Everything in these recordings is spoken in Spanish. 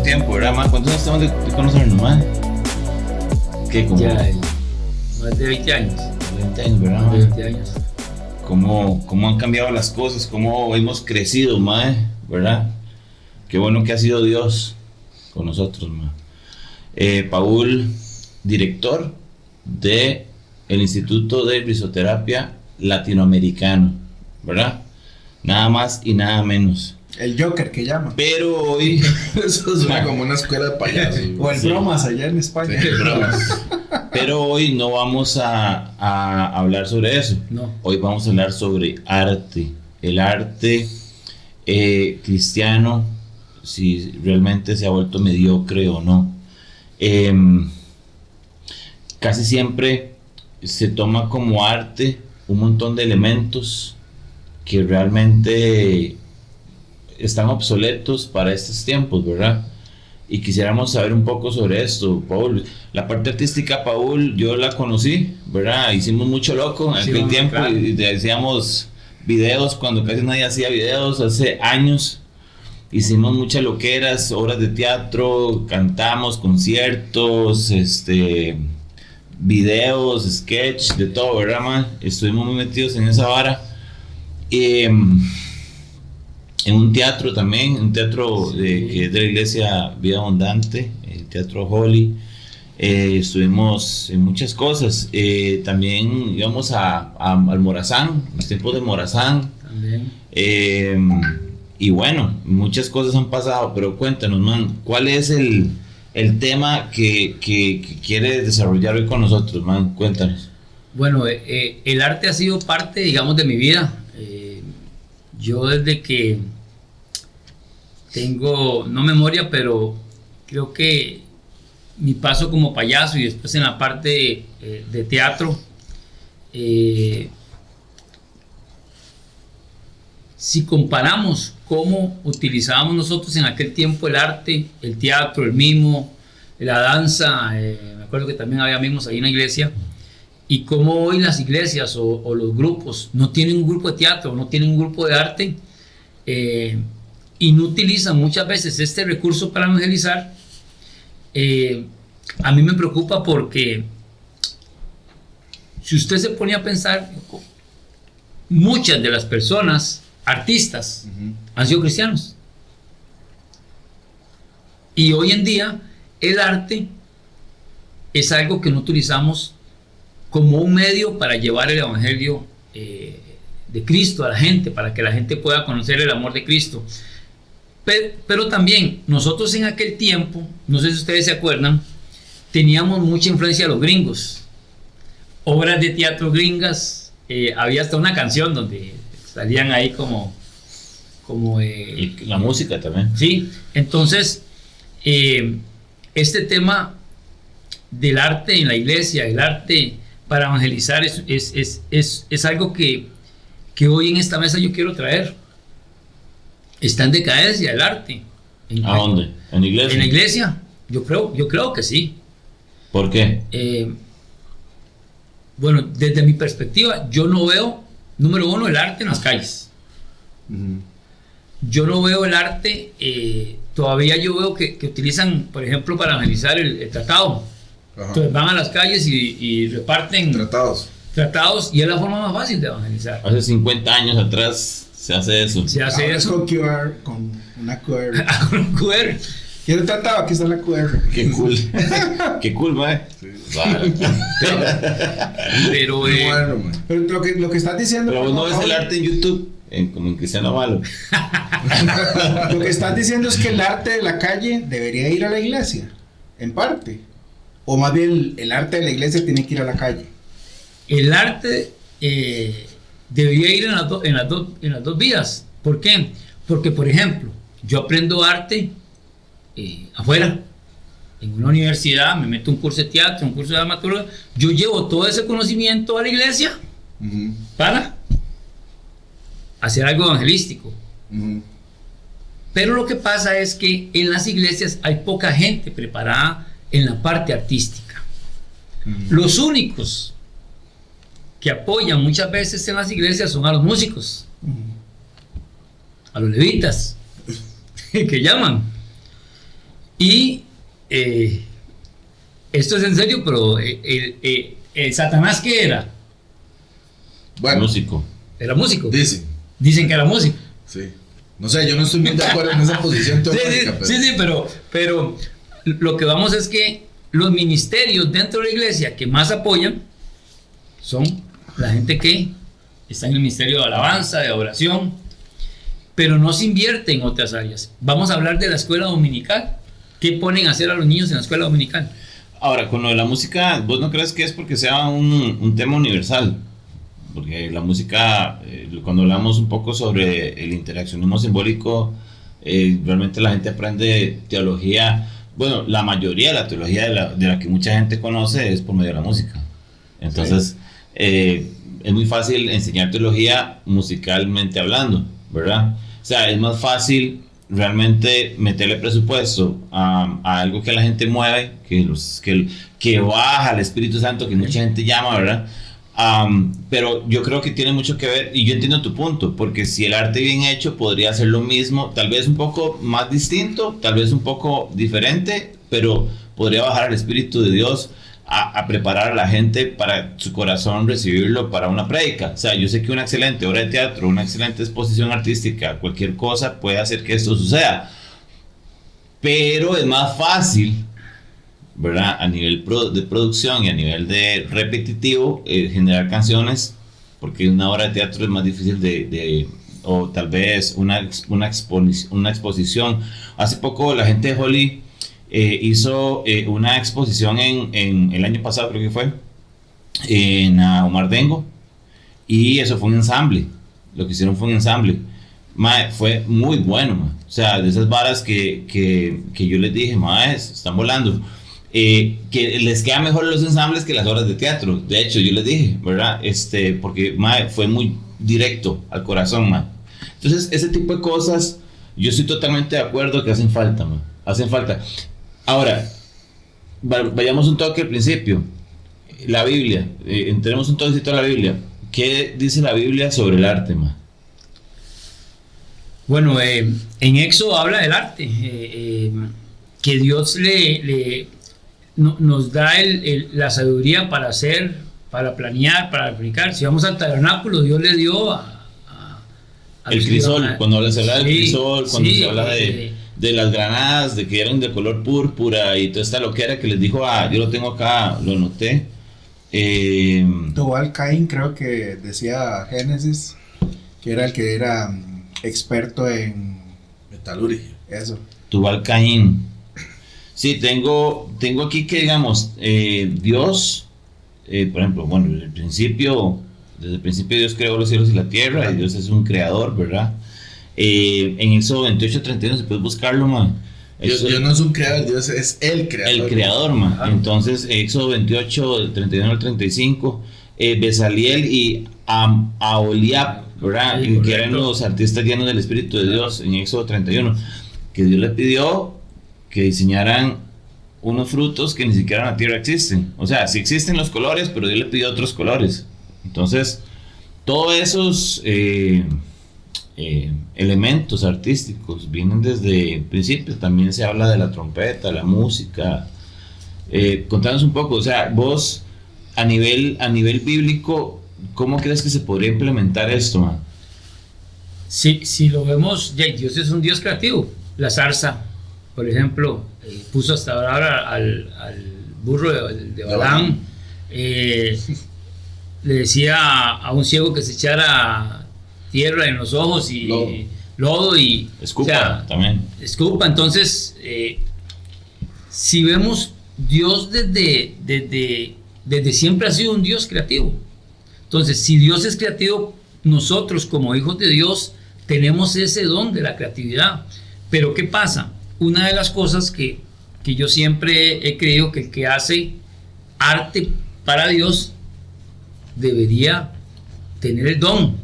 tiempo, ¿verdad, man? ¿Cuántos años estamos de conocernos, man? ¿Qué? Como Ya, más de 20 años. 20 años, ¿verdad, Más de man? 20 años. ¿Cómo han cambiado las cosas? ¿Cómo hemos crecido, man? ¿Verdad? Qué bueno que ha sido Dios con nosotros, man. Paul, director de el Instituto de Risoterapia Latinoamericano, ¿verdad? Nada más y nada menos. El Joker que llaman. Pero hoy... Eso suena como una escuela de payasos. O el Sí. Bromas allá en España. Sí, bromas. Pero hoy no vamos a hablar sobre eso. No. Hoy vamos a hablar sobre arte. El arte cristiano, si realmente se ha vuelto mediocre o no. Casi siempre se toma como arte un montón de elementos que realmente están obsoletos para estos tiempos, ¿verdad? Y quisiéramos saber un poco sobre esto, Paul. La parte artística, Paul, yo la conocí, ¿verdad? Hicimos mucho loco en Sí, aquel tiempo, claro. y hacíamos videos cuando casi nadie hacía videos, hace años. Hicimos muchas loqueras, obras de teatro, cantamos, conciertos, videos, sketch, de todo, ¿verdad, man? Estuvimos muy metidos en esa vara. En un teatro también, un teatro que es de la iglesia Vida Abundante, el Teatro Holly. Estuvimos en muchas cosas. También íbamos al Morazán, los tiempos de Morazán. También. Y bueno, muchas cosas han pasado, pero cuéntanos, man, ¿cuál es el tema que quieres desarrollar hoy con nosotros, man? Cuéntanos. Bueno, el arte ha sido parte, digamos, de mi vida. Yo desde que tengo, no memoria, pero creo que mi paso como payaso y después en la parte de teatro, si comparamos cómo utilizábamos nosotros en aquel tiempo el arte, el teatro, el mimo, la danza, me acuerdo que también había mimos ahí en la iglesia, y cómo hoy las iglesias o los grupos no tienen un grupo de teatro, no tienen un grupo de arte, y no utilizan muchas veces este recurso para evangelizar. A mí me preocupa porque si usted se pone a pensar, muchas de las personas, artistas, han sido cristianos. Y hoy en día el arte es algo que no utilizamos como un medio para llevar el evangelio de Cristo a la gente, para que la gente pueda conocer el amor de Cristo. Pero también nosotros en aquel tiempo, no sé si ustedes se acuerdan, teníamos mucha influencia de los gringos, obras de teatro gringas, había hasta una canción donde salían ahí como Y la música también. sí, entonces este tema del arte en la iglesia, el arte para evangelizar es algo que hoy en esta mesa yo quiero traer. Está en decadencia el arte. ¿A dónde? ¿En la iglesia? En la iglesia, yo creo que sí. ¿Por qué? Bueno, desde mi perspectiva, yo no veo, número uno, el arte en las calles. Yo no veo el arte, todavía yo veo que utilizan, por ejemplo, para analizar el tratado. Ajá. Entonces van a las calles y reparten tratados, y es la forma más fácil de evangelizar. Hace 50 años atrás se hace eso. Se hace Ahora es eso con QR, con una QR. con un QR. ¿Quiero tratado? Aquí está la QR. Qué cool. Qué cool, man. Vale. Pero Muy bueno, man. Pero lo que estás diciendo... Pero vos no ves el arte en YouTube, como en Cristiano Malo. Lo que estás diciendo es que el arte de la calle debería ir a la iglesia, en parte. O más bien el arte de la iglesia tiene que ir a la calle. el arte debería ir en las dos vías. ¿Por qué? Porque, por ejemplo, yo aprendo arte afuera, en una universidad, me meto un curso de teatro, un curso de dramaturgia, yo llevo todo ese conocimiento a la iglesia para hacer algo evangelístico. Pero lo que pasa es que en las iglesias hay poca gente preparada en la parte artística. Los únicos que apoyan muchas veces en las iglesias son a los músicos, a los levitas, que llaman. Y esto es en serio, pero el Satanás, ¿qué era? Bueno, Músico. Era músico. dicen, Que era músico. sí. No sé, yo no estoy muy de acuerdo en esa posición teológica, pero... Sí, pero lo que vamos es que los ministerios dentro de la iglesia que más apoyan son la gente que está en el ministerio de alabanza, de oración, pero no se invierte en otras áreas. Vamos a hablar de la escuela dominical. ¿Qué ponen a hacer a los niños en la escuela dominical? Ahora, con lo de la música, ¿vos no crees que es porque sea un tema universal? Porque la música, cuando hablamos un poco sobre el interaccionismo simbólico, realmente la gente aprende teología. Bueno, la mayoría de la teología de la que mucha gente conoce es por medio de la música. Entonces, es muy fácil enseñar teología musicalmente hablando, ¿verdad? O sea, es más fácil realmente meterle presupuesto a algo que la gente mueve, que baja al Espíritu Santo, que mucha gente llama, ¿verdad? Pero yo creo que tiene mucho que ver, y yo entiendo tu punto, porque si el arte bien hecho podría ser lo mismo, tal vez un poco más distinto, tal vez un poco diferente, pero podría bajar al Espíritu de Dios a preparar a la gente para su corazón recibirlo para una prédica. O sea, yo sé que una excelente obra de teatro, una excelente exposición artística, cualquier cosa puede hacer que esto suceda, pero es más fácil, ¿verdad? A nivel de producción y a nivel de repetitivo, generar canciones, porque una obra de teatro es más difícil o tal vez una exposición. Hace poco la gente de Holly hizo una exposición en el año pasado, creo que fue, en Omar Dengo, y eso fue un ensamble. Lo que hicieron fue un ensamble. Fue muy bueno, ma. O sea, de esas varas que yo les dije, están volando. Que les queda mejor los ensambles que las obras de teatro. De hecho, yo les dije, ¿verdad? Porque fue muy directo al corazón, Entonces, ese tipo de cosas, yo estoy totalmente de acuerdo que hacen falta, hacen falta. Ahora, vayamos un toque al principio. La Biblia, entremos un toquecito a la Biblia. ¿Qué dice la Biblia sobre el arte, Bueno, en Éxodo habla del arte, que Dios nos da la sabiduría para hacer, para planear, para aplicar. Si vamos al tabernáculo, Dios le dio el crisol, cuando se habla del crisol, cuando se habla de las granadas, de que eran de color púrpura y toda esta loquera que les dijo, yo lo tengo acá, lo anoté. Tubal Caín, creo que decía Génesis, que era el que era experto en metalurgia. Eso. Tubal Caín. Sí, tengo aquí que, digamos, Dios, por ejemplo, bueno, desde el principio Dios creó los cielos y la tierra, y Dios es un creador, ¿verdad? En Éxodo 28:31, se puede buscarlo, Dios no es un creador, Dios es el creador. El creador, Entonces, Éxodo 28:31 al 35, Bezaliel y Aholiab, ¿verdad? Que eran los artistas llenos del Espíritu de Dios, en Éxodo 31, que Dios le pidió que diseñaran unos frutos que ni siquiera en la tierra existen. O sea, sí existen los colores, pero Dios le pidió otros colores. Entonces, todos esos elementos artísticos vienen desde el principio. También se habla de la trompeta, la música. Contanos un poco, o sea, vos a nivel bíblico, ¿cómo crees que se podría implementar esto, Si lo vemos, Dios es un Dios creativo. La zarza, por ejemplo, puso hasta ahora al burro de Balaam, le decía a un ciego que se echara tierra en los ojos y lodo y escupa, también escupa. Entonces, si vemos, Dios desde siempre ha sido un Dios creativo. Entonces, si Dios es creativo, nosotros como hijos de Dios tenemos ese don de la creatividad. Pero ¿qué pasa? Una de las cosas que yo siempre he creído, que el que hace arte para Dios debería tener el don.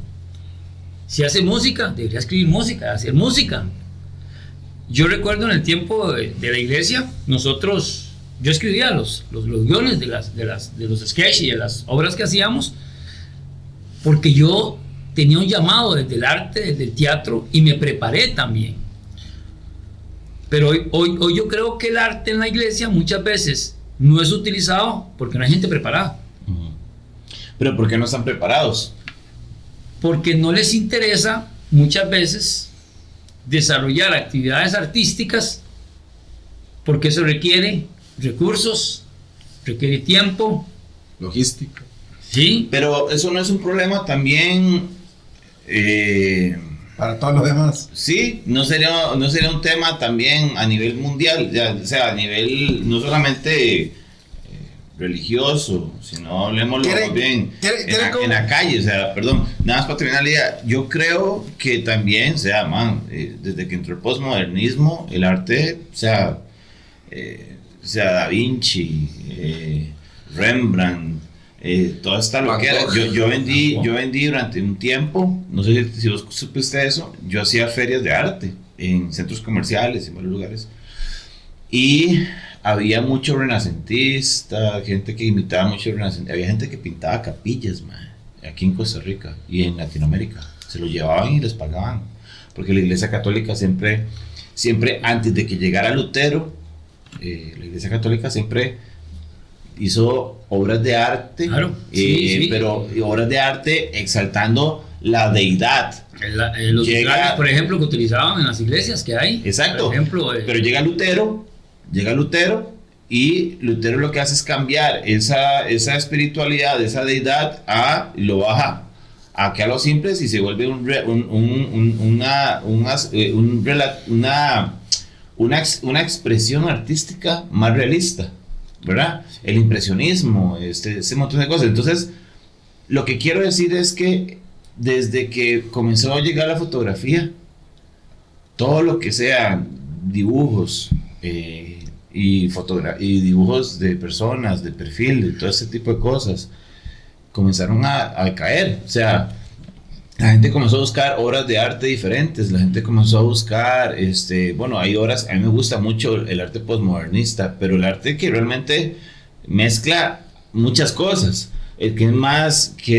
Si hace música, debería escribir música, hacer música. Yo recuerdo en el tiempo de la iglesia, yo escribía los guiones de los sketches y de las obras que hacíamos, porque yo tenía un llamado desde el arte, desde el teatro, y me preparé también. Pero hoy yo creo que el arte en la iglesia muchas veces no es utilizado porque no hay gente preparada. Pero ¿por qué no están preparados? Porque no les interesa muchas veces desarrollar actividades artísticas, porque eso requiere recursos, requiere tiempo, Logística. ¿sí? Pero eso no es un problema también. Para todos los demás. Sí, no sería un tema también a nivel mundial, o sea, a nivel no solamente religioso, sino hablemoslo más bien en la calle, o sea, perdón, nada más para terminar la idea, yo creo que también, o sea, desde que entró el postmodernismo, el arte, o sea, Da Vinci, Rembrandt, toda esta loquera. Yo vendí durante un tiempo, no sé si vos supiste eso, yo hacía ferias de arte en centros comerciales, en varios lugares, y había mucho renacentista, gente que imitaba mucho renacentista, había gente que pintaba capillas, man, aquí en Costa Rica y en Latinoamérica, se lo llevaban y les pagaban, porque la Iglesia Católica siempre antes de que llegara Lutero, la Iglesia Católica siempre hizo obras de arte, claro, sí. pero obras de arte exaltando la deidad. Los vitrales, por ejemplo, que utilizaban en las iglesias que hay. Exacto. Por ejemplo, pero llega Lutero y Lutero lo que hace es cambiar esa espiritualidad, esa deidad, lo baja aquí a los simples y se vuelve una expresión artística más realista, ¿verdad? El impresionismo, ese montón de cosas. Entonces, lo que quiero decir es que desde que comenzó a llegar la fotografía, todo lo que sea dibujos y dibujos de personas, de perfil, de todo ese tipo de cosas, comenzaron a caer. O sea, la gente comenzó a buscar obras de arte diferentes, la gente comenzó a buscar, bueno, hay obras, a mí me gusta mucho el arte postmodernista, pero el arte que realmente mezcla muchas cosas, el que es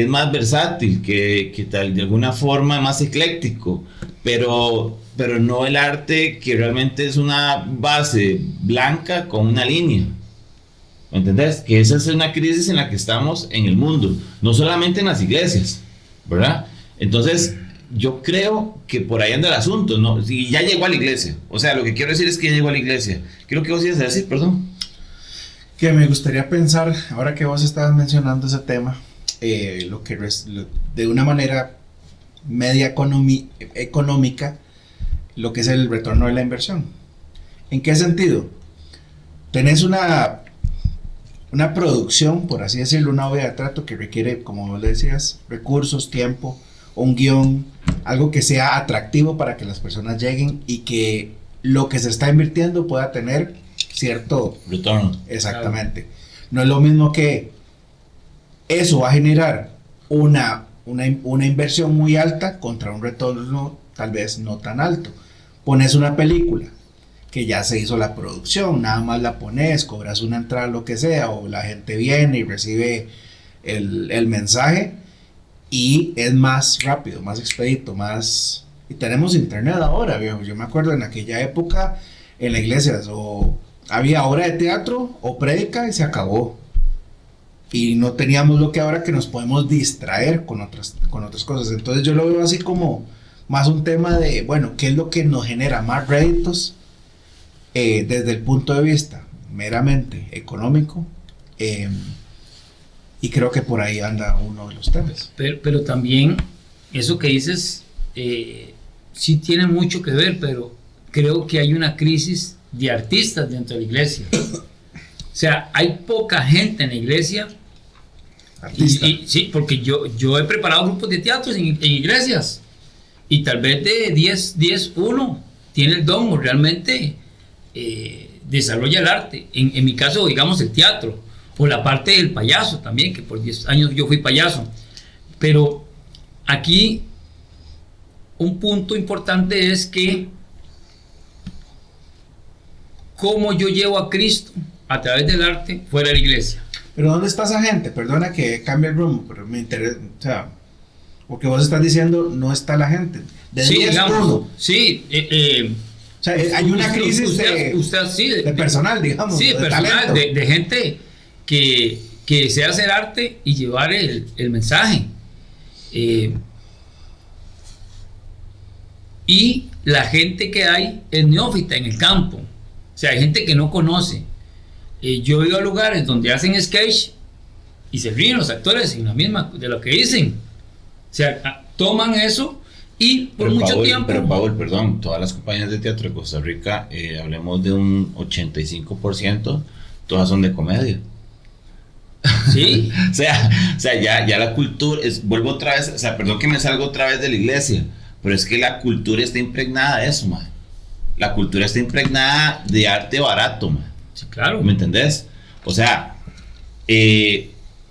más versátil, que tal, de alguna forma más ecléctico, pero no el arte que realmente es una base blanca con una línea. ¿Me entendés? Que esa es una crisis en la que estamos en el mundo, no solamente en las iglesias, ¿verdad? Entonces, yo creo que por ahí anda el asunto, ¿no? Y ya llegó a la iglesia. O sea, lo que quiero decir es que ya llegó a la iglesia. ¿Qué es lo que vos ibas a decir? Perdón. Que me gustaría pensar, ahora que vos estabas mencionando ese tema, de una manera media económica, lo que es el retorno de la inversión. ¿En qué sentido? Tenés una producción, por así decirlo, una obra de teatro que requiere, como vos le decías, recursos, tiempo, un guión, algo que sea atractivo para que las personas lleguen y que lo que se está invirtiendo pueda tener cierto retorno. Exactamente. Claro. No es lo mismo que eso va a generar una inversión muy alta contra un retorno tal vez no tan alto. Pones una película que ya se hizo la producción, nada más la pones, cobras una entrada, lo que sea, o la gente viene y recibe el mensaje y es más rápido, más expedito, más... Y tenemos internet ahora, viejo. Yo me acuerdo en aquella época en las iglesias o había obra de teatro o prédica y se acabó. Y no teníamos lo que ahora, que nos podemos distraer con otras cosas. Entonces yo lo veo así como más un tema de, bueno, ¿qué es lo que nos genera más réditos desde el punto de vista meramente económico? Y creo que por ahí anda uno de los temas. Pero también eso que dices sí tiene mucho que ver, pero creo que hay una crisis de artistas dentro de la iglesia. O sea, hay poca gente en la iglesia. Artista. Sí, porque yo he preparado grupos de teatros en iglesias y tal vez de 10 uno tiene el don o realmente desarrolla el arte. En mi caso, digamos, el teatro o la parte del payaso también, que por 10 años yo fui payaso. Pero aquí un punto importante es que cómo yo llevo a Cristo a través del arte fuera de la iglesia. Pero ¿dónde está esa gente? Perdona que cambie el rumbo, pero me interesa, o sea, porque vos estás diciendo no está la gente. De sí, 10 digamos, uno. sí, O sea, hay una crisis sí, de personal, digamos. Sí, de personal, talento. de gente que desea hacer arte y llevar el mensaje. Y la gente que hay es neófita en el campo. O sea, hay gente que no conoce. Yo he ido a lugares donde hacen sketch y se ríen los actores en la misma de lo que dicen. O sea, toman eso y por mucho tiempo. Pero Paul, perdón, todas las compañías de teatro de Costa Rica, hablemos de un 85%, todas son de comedia. Sí. o sea, ya la cultura, vuelvo otra vez, o sea, perdón que me salgo otra vez de la iglesia, pero es que la cultura está impregnada de eso, man. La cultura está impregnada de arte barato, man. Sí, claro. ¿Me entendés? O sea,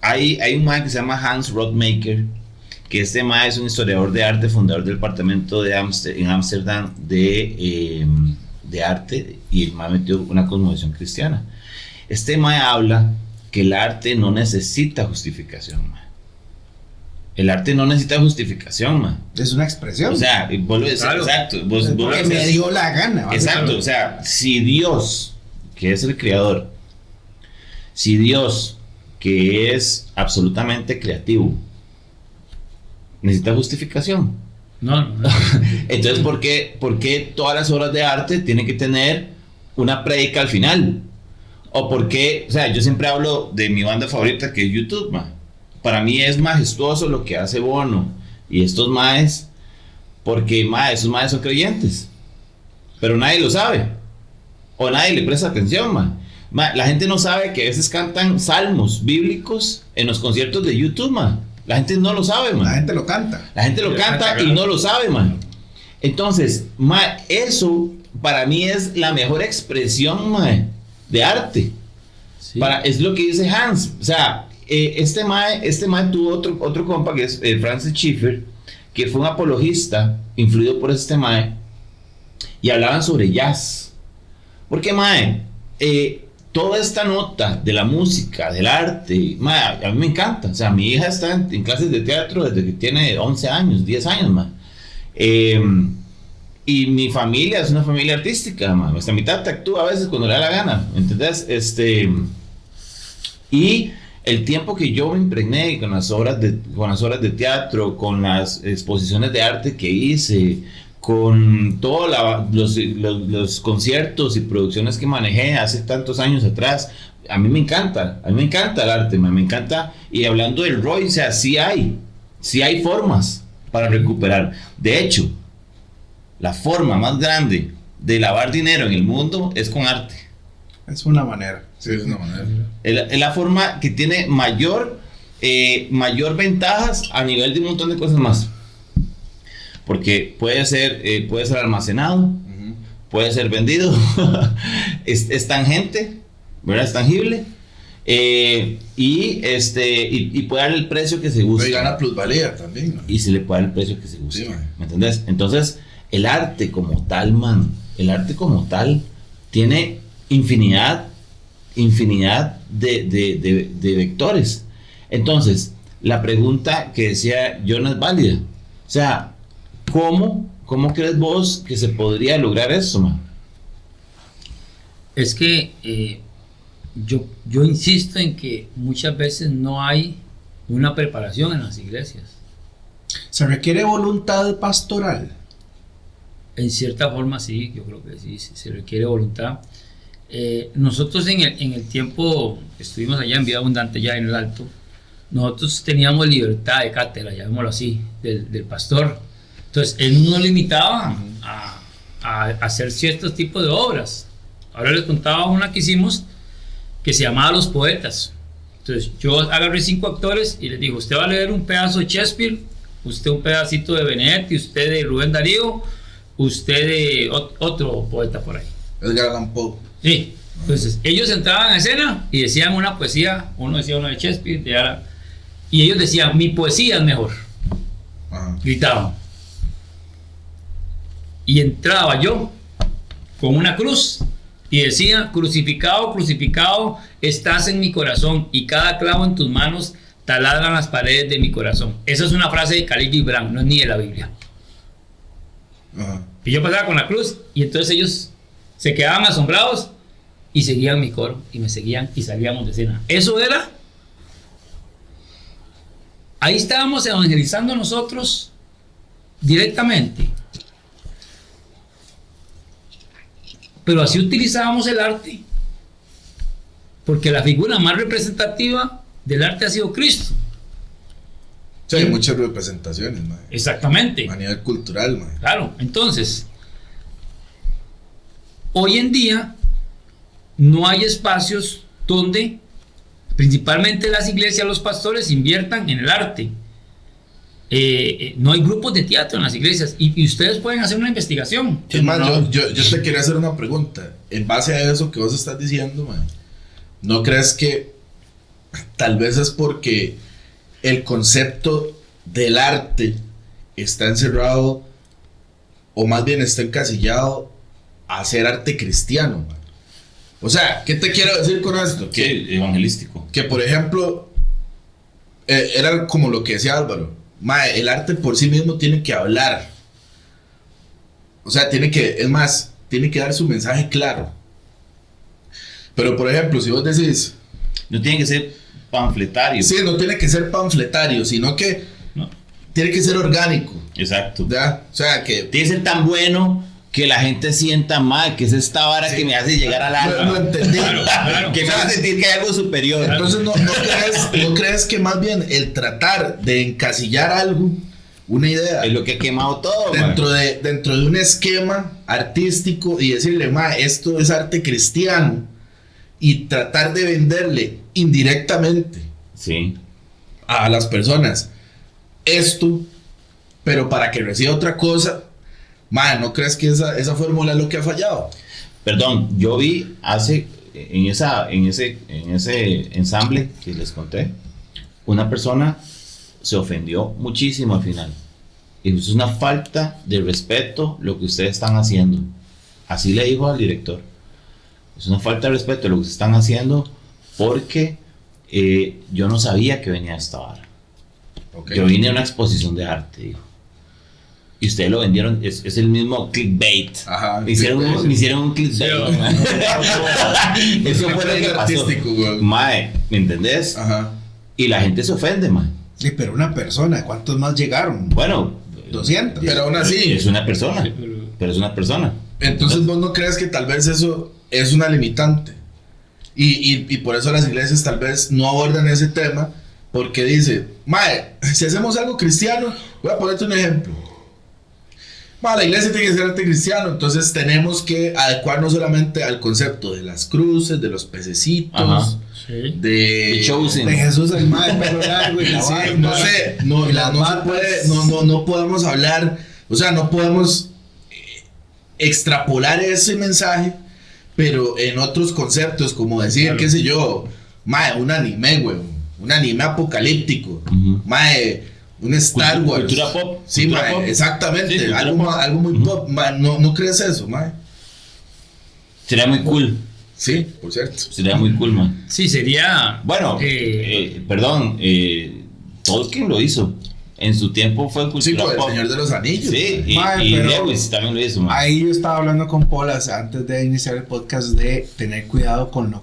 hay un man que se llama Hans Rothmaker, que este man es un historiador de arte, fundador del departamento en Ámsterdam de arte, y el man metió una cosmovisión cristiana. Este man habla que el arte no necesita justificación, man. El arte no necesita justificación, man. Es una expresión. O sea, vuelvo a decir, claro. exacto. Porque me dio la gana. Exacto, o sea, si Dios, que es el creador, si Dios, que es absolutamente creativo, necesita justificación. No. Entonces, ¿por qué todas las obras de arte tienen que tener una prédica al final? O por qué, o sea, yo siempre hablo de mi banda favorita, que es YouTube, man. Para mí es majestuoso lo que hace Bono y estos maes, porque esos maes son creyentes, pero nadie lo sabe, o nadie le presta atención, man. La gente no sabe que a veces cantan salmos bíblicos en los conciertos de YouTube, man. La gente no lo sabe, man. La gente lo canta. La gente lo canta y no lo sabe, man. Entonces, eso para mí es la mejor expresión, man, de arte. Sí. Es lo que dice Hans. O sea, este mae tuvo otro compa que es Francis Schaeffer, que fue un apologista influido por este mae, y hablaban sobre jazz. Porque, mae, toda esta nota de la música, del arte, mae, a mí me encanta. O sea, mi hija está en clases de teatro desde que tiene 11 años, 10 años, mae. Y mi familia es una familia artística, mae. Hasta mi tata actúa a veces cuando le da la gana, ¿entendés? Y el tiempo que yo me impregné con las obras de teatro, con las exposiciones de arte que hice, con todos los conciertos y producciones que manejé hace tantos años atrás, a mí me encanta el arte, me encanta. Y hablando del ROI, o sea, sí hay formas para recuperar. De hecho, la forma más grande de lavar dinero en el mundo es con arte. Es una manera. Sí, es una manera. Es la forma que tiene mayor ventajas a nivel de un montón de cosas más. Porque puede ser almacenado, puede ser vendido, es tangente, ¿verdad? Es tangible, y puede dar el precio que se gusta. Y gana plusvalía también, ¿no? Y se le puede dar el precio que se gusta. Sí, man. ¿Me entendés? Entonces, el arte como tal, man, tiene infinidad de vectores. Entonces, la pregunta que decía John es válida. O sea, ¿cómo crees vos que se podría lograr eso, man? Es que yo insisto en que muchas veces no hay una preparación en las iglesias. ¿Se requiere voluntad pastoral? En cierta forma sí, yo creo que sí, se requiere voluntad. Nosotros en el tiempo que estuvimos allá en Vida Abundante, ya en el Alto, nosotros teníamos libertad de cátedra, llamémoslo así, del pastor. Entonces él nos limitaba a hacer ciertos tipos de obras. Ahora les contaba una que hicimos que se llamaba Los Poetas. Entonces yo agarré 5 actores y les digo: usted va a leer un pedazo de Shakespeare, usted un pedacito de Benedetti, usted de Rubén Darío, usted de otro poeta por ahí. Edgar Allan Poe. Sí. Entonces ellos entraban a escena y decían una poesía, uno decía una de Shakespeare, y ellos decían: mi poesía es mejor. Ajá. Gritaban. Y entraba yo con una cruz y decía: crucificado, crucificado estás en mi corazón, y cada clavo en tus manos taladran las paredes de mi corazón. Esa es una frase de Khalil Gibran, no es ni de la Biblia. Ajá. Y yo pasaba con la cruz y entonces ellos se quedaban asombrados y seguían mi coro y me seguían y salíamos de escena. Eso era... Ahí estábamos evangelizando nosotros directamente. Pero así utilizábamos el arte, porque la figura más representativa del arte ha sido Cristo. Sí, hay muchas representaciones, mae. Exactamente. A nivel cultural, mae. Claro, entonces, hoy en día no hay espacios donde principalmente las iglesias, los pastores inviertan en el arte. No hay grupos de teatro en las iglesias y ustedes pueden hacer una investigación. Es más, No. yo te quería hacer una pregunta. En base a eso que vos estás diciendo, man, ¿no crees que tal vez es porque el concepto del arte está encerrado, o más bien está encasillado a ser arte cristiano, man? O sea, ¿qué te quiero decir con esto? Sí, evangelístico. Que por ejemplo, era como lo que decía Álvaro, mae, el arte por sí mismo tiene que hablar. O sea, tiene que dar su mensaje claro. Pero por ejemplo, si vos decís... No tiene que ser panfletario. Sí, no tiene que ser panfletario, sino que No. tiene que ser orgánico. Exacto. ¿Ya? O sea, que... Tiene que ser tan bueno que la gente sienta mal, que es esta vara que me hace llegar al alma. No entendí. Claro. Que me hace sentir que hay algo superior. Entonces, ¿no crees que más bien el tratar de encasillar algo, una idea, Es lo que ha quemado todo, man. dentro de un esquema artístico y decirle, ma, esto es arte cristiano, y tratar de venderle indirectamente Sí. a las personas esto, pero para que reciba otra cosa, ma, ¿no crees que esa fórmula es lo que ha fallado? Perdón, yo vi en ese ensamble que les conté, una persona se ofendió muchísimo al final. Dijo, es una falta de respeto lo que ustedes están haciendo. Así le dijo al director. Es una falta de respeto lo que están haciendo porque yo no sabía que venía esta vara. Okay. Yo vine a una exposición de arte, dijo. Y ustedes lo vendieron, es el mismo clickbait. Ajá, Me hicieron un clickbait. Sí, Eso fue lo que pasó. artístico, güey. Mae, ¿me entendés? Ajá. Y la gente se ofende, mae. Sí, pero una persona, ¿cuántos más llegaron? Bueno, 200. Pero aún así, es una persona. Sí, Pero es una persona. entonces vos no crees que tal vez eso es una limitante. Y por eso las iglesias tal vez no abordan ese tema, porque dice, mae, si hacemos algo cristiano, voy a ponerte un ejemplo. Mae, la iglesia tiene que ser arte cristiano, entonces tenemos que adecuar no solamente al concepto de las cruces, de los pececitos, Ajá. sí. The de... Chosen. De Jesús el más pelo largo y la Sí, barba. no sé, no Y las se batas. puede, no podemos hablar, o sea, no podemos extrapolar ese mensaje, pero en otros conceptos, como decir, Claro. qué sé yo, mae, un anime, güey, un anime apocalíptico, Ujú. mae, un Star Wars. Cultura pop. Sí, Cultura mae, pop. exactamente, Sí, cultura algo, pop. algo muy Ujú. pop, mae, ¿no crees eso, mae? Sería muy cool. Sí, por cierto. Sería muy cool, man. Sí, sería. Bueno, perdón, Tolkien lo hizo. En su tiempo fue Sí, cultura con el pop. Señor de los Anillos. Sí, mae. y, Mae, y pero- Lewis también lo hizo, man. Ahí yo estaba hablando con Polas antes de iniciar el podcast de tener cuidado con a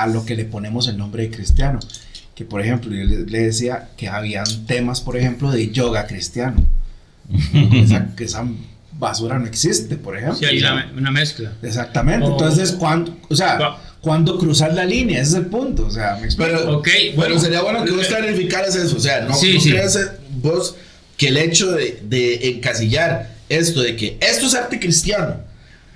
lo que le ponemos el nombre de cristiano. Que por ejemplo, yo le decía que habían temas, por ejemplo, de yoga cristiano. que esa basura no existe, por ejemplo. Sí, hay una mezcla. Exactamente. Oh. Entonces, ¿cuándo cruzar la línea? Ese es el punto. O sea, me explico. Pero, Ok, pero bueno. sería bueno que vos clarificaras eso. O sea, no, Sí, no sí. creas vos que el hecho de encasillar esto, de que esto es arte cristiano,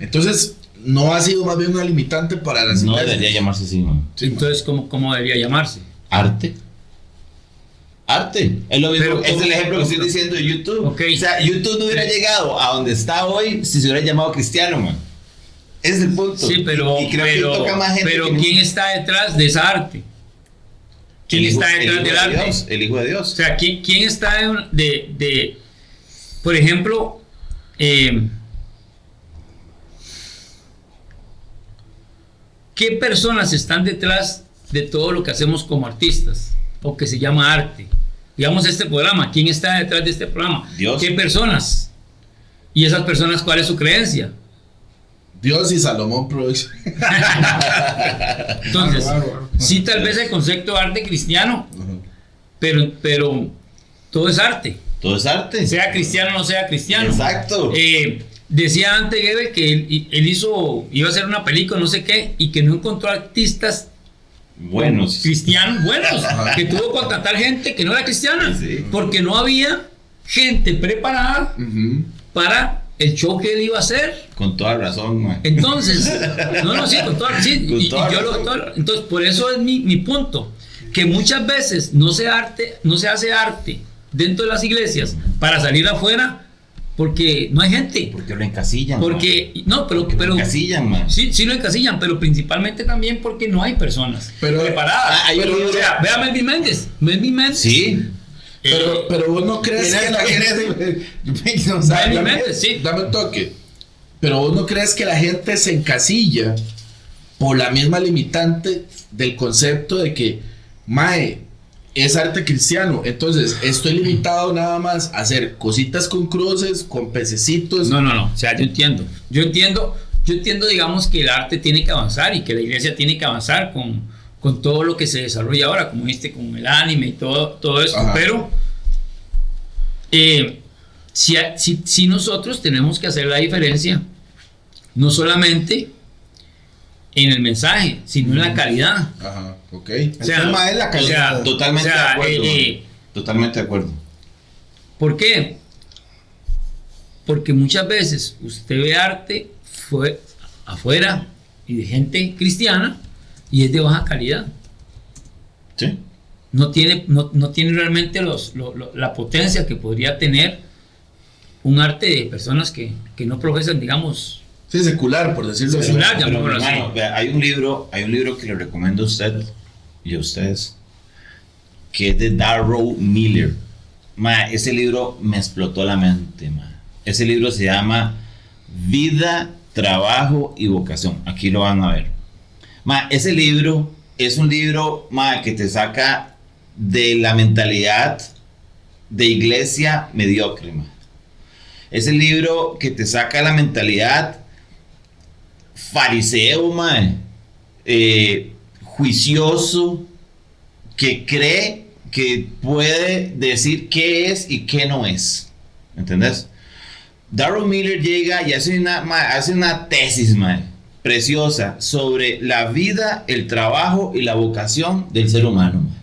entonces no ha sido más bien una limitante para las No iglesias. debería llamarse así, man. Sí, Entonces, ¿cómo debería llamarse? Arte. Arte. Es lo mismo. Pero, Es el ¿cómo? ejemplo que estoy diciendo de YouTube. Ok. O sea, YouTube no hubiera llegado a donde está hoy si se hubiera llamado cristiano, man. Ese es el punto. Sí, pero, Y creo que toca más gente. pero que ¿quién está detrás de esa arte? ¿Quién el hijo- está el detrás hijo del de arte? Dios, el Hijo de Dios. O sea, ¿quién está de por ejemplo, qué personas están detrás de todo lo que hacemos como artistas o que se llama arte? Digamos este programa, ¿quién está detrás de este programa? Dios. ¿Qué personas? ¿Y esas personas cuál es su creencia? Dios y Salomón Production. Entonces, Claro. sí, tal vez el concepto de arte cristiano, pero todo es arte. Todo es arte. Sea cristiano o no sea cristiano. Exacto. Decía antes Gebel que él iba a hacer una película, no sé qué, y que no encontró artistas Buenos. cristianos buenos, que tuvo que contratar gente que no era cristiana, Sí. porque no había gente preparada para el show que él iba a hacer. Con toda razón, man. Entonces, sí, con todo, sí, Con y toda yo razón. entonces por eso es mi punto, que muchas veces no se hace arte dentro de las iglesias para salir afuera porque no hay gente. Porque lo encasillan. Porque, no, pero lo encasillan, man. sí lo encasillan, pero principalmente también porque no hay personas Pero- preparadas. hay un libro- O sea, vea a Melvin Méndez. Melvin Méndez. Sí. Pero vos no crees que la gente... Melvin Méndez, sí. Dame un toque. Pero vos no crees que la gente se encasilla por la misma limitante del concepto de que, mae, es arte cristiano. Entonces, estoy limitado nada más a hacer cositas con cruces, con pececitos. No. O sea, yo entiendo, digamos, que el arte tiene que avanzar y que la iglesia tiene que avanzar con todo lo que se desarrolla ahora, como con el anime y todo eso. Ajá. Pero si nosotros tenemos que hacer la diferencia, no solamente en el mensaje, sino en la calidad. Ajá, ok. El tema es la calidad. Totalmente o sea, de acuerdo. Totalmente de acuerdo. ¿Por qué? Porque muchas veces usted ve arte afuera y de gente cristiana y es de baja calidad. Sí. No tiene realmente la potencia que podría tener un arte de personas que no profesan, digamos. Sí, secular, por decirlo así. Secular, Pero, llamémoslo así. hermano, vea, hay un libro que le recomiendo a usted y a ustedes, que es de Darrow Miller. Ma, ese libro me explotó la mente, ma. Ese libro se llama Vida, Trabajo y Vocación. Aquí lo van a ver. Ma, ese libro es un libro, ma, que te saca de la mentalidad de iglesia mediocre, ma. Es el libro que te saca la mentalidad fariseo, ma, juicioso, que cree que puede decir qué es y qué no es. ¿Entendés? Darrow Miller llega y hace una tesis, man, preciosa sobre la vida, el trabajo y la vocación del ser humano, man.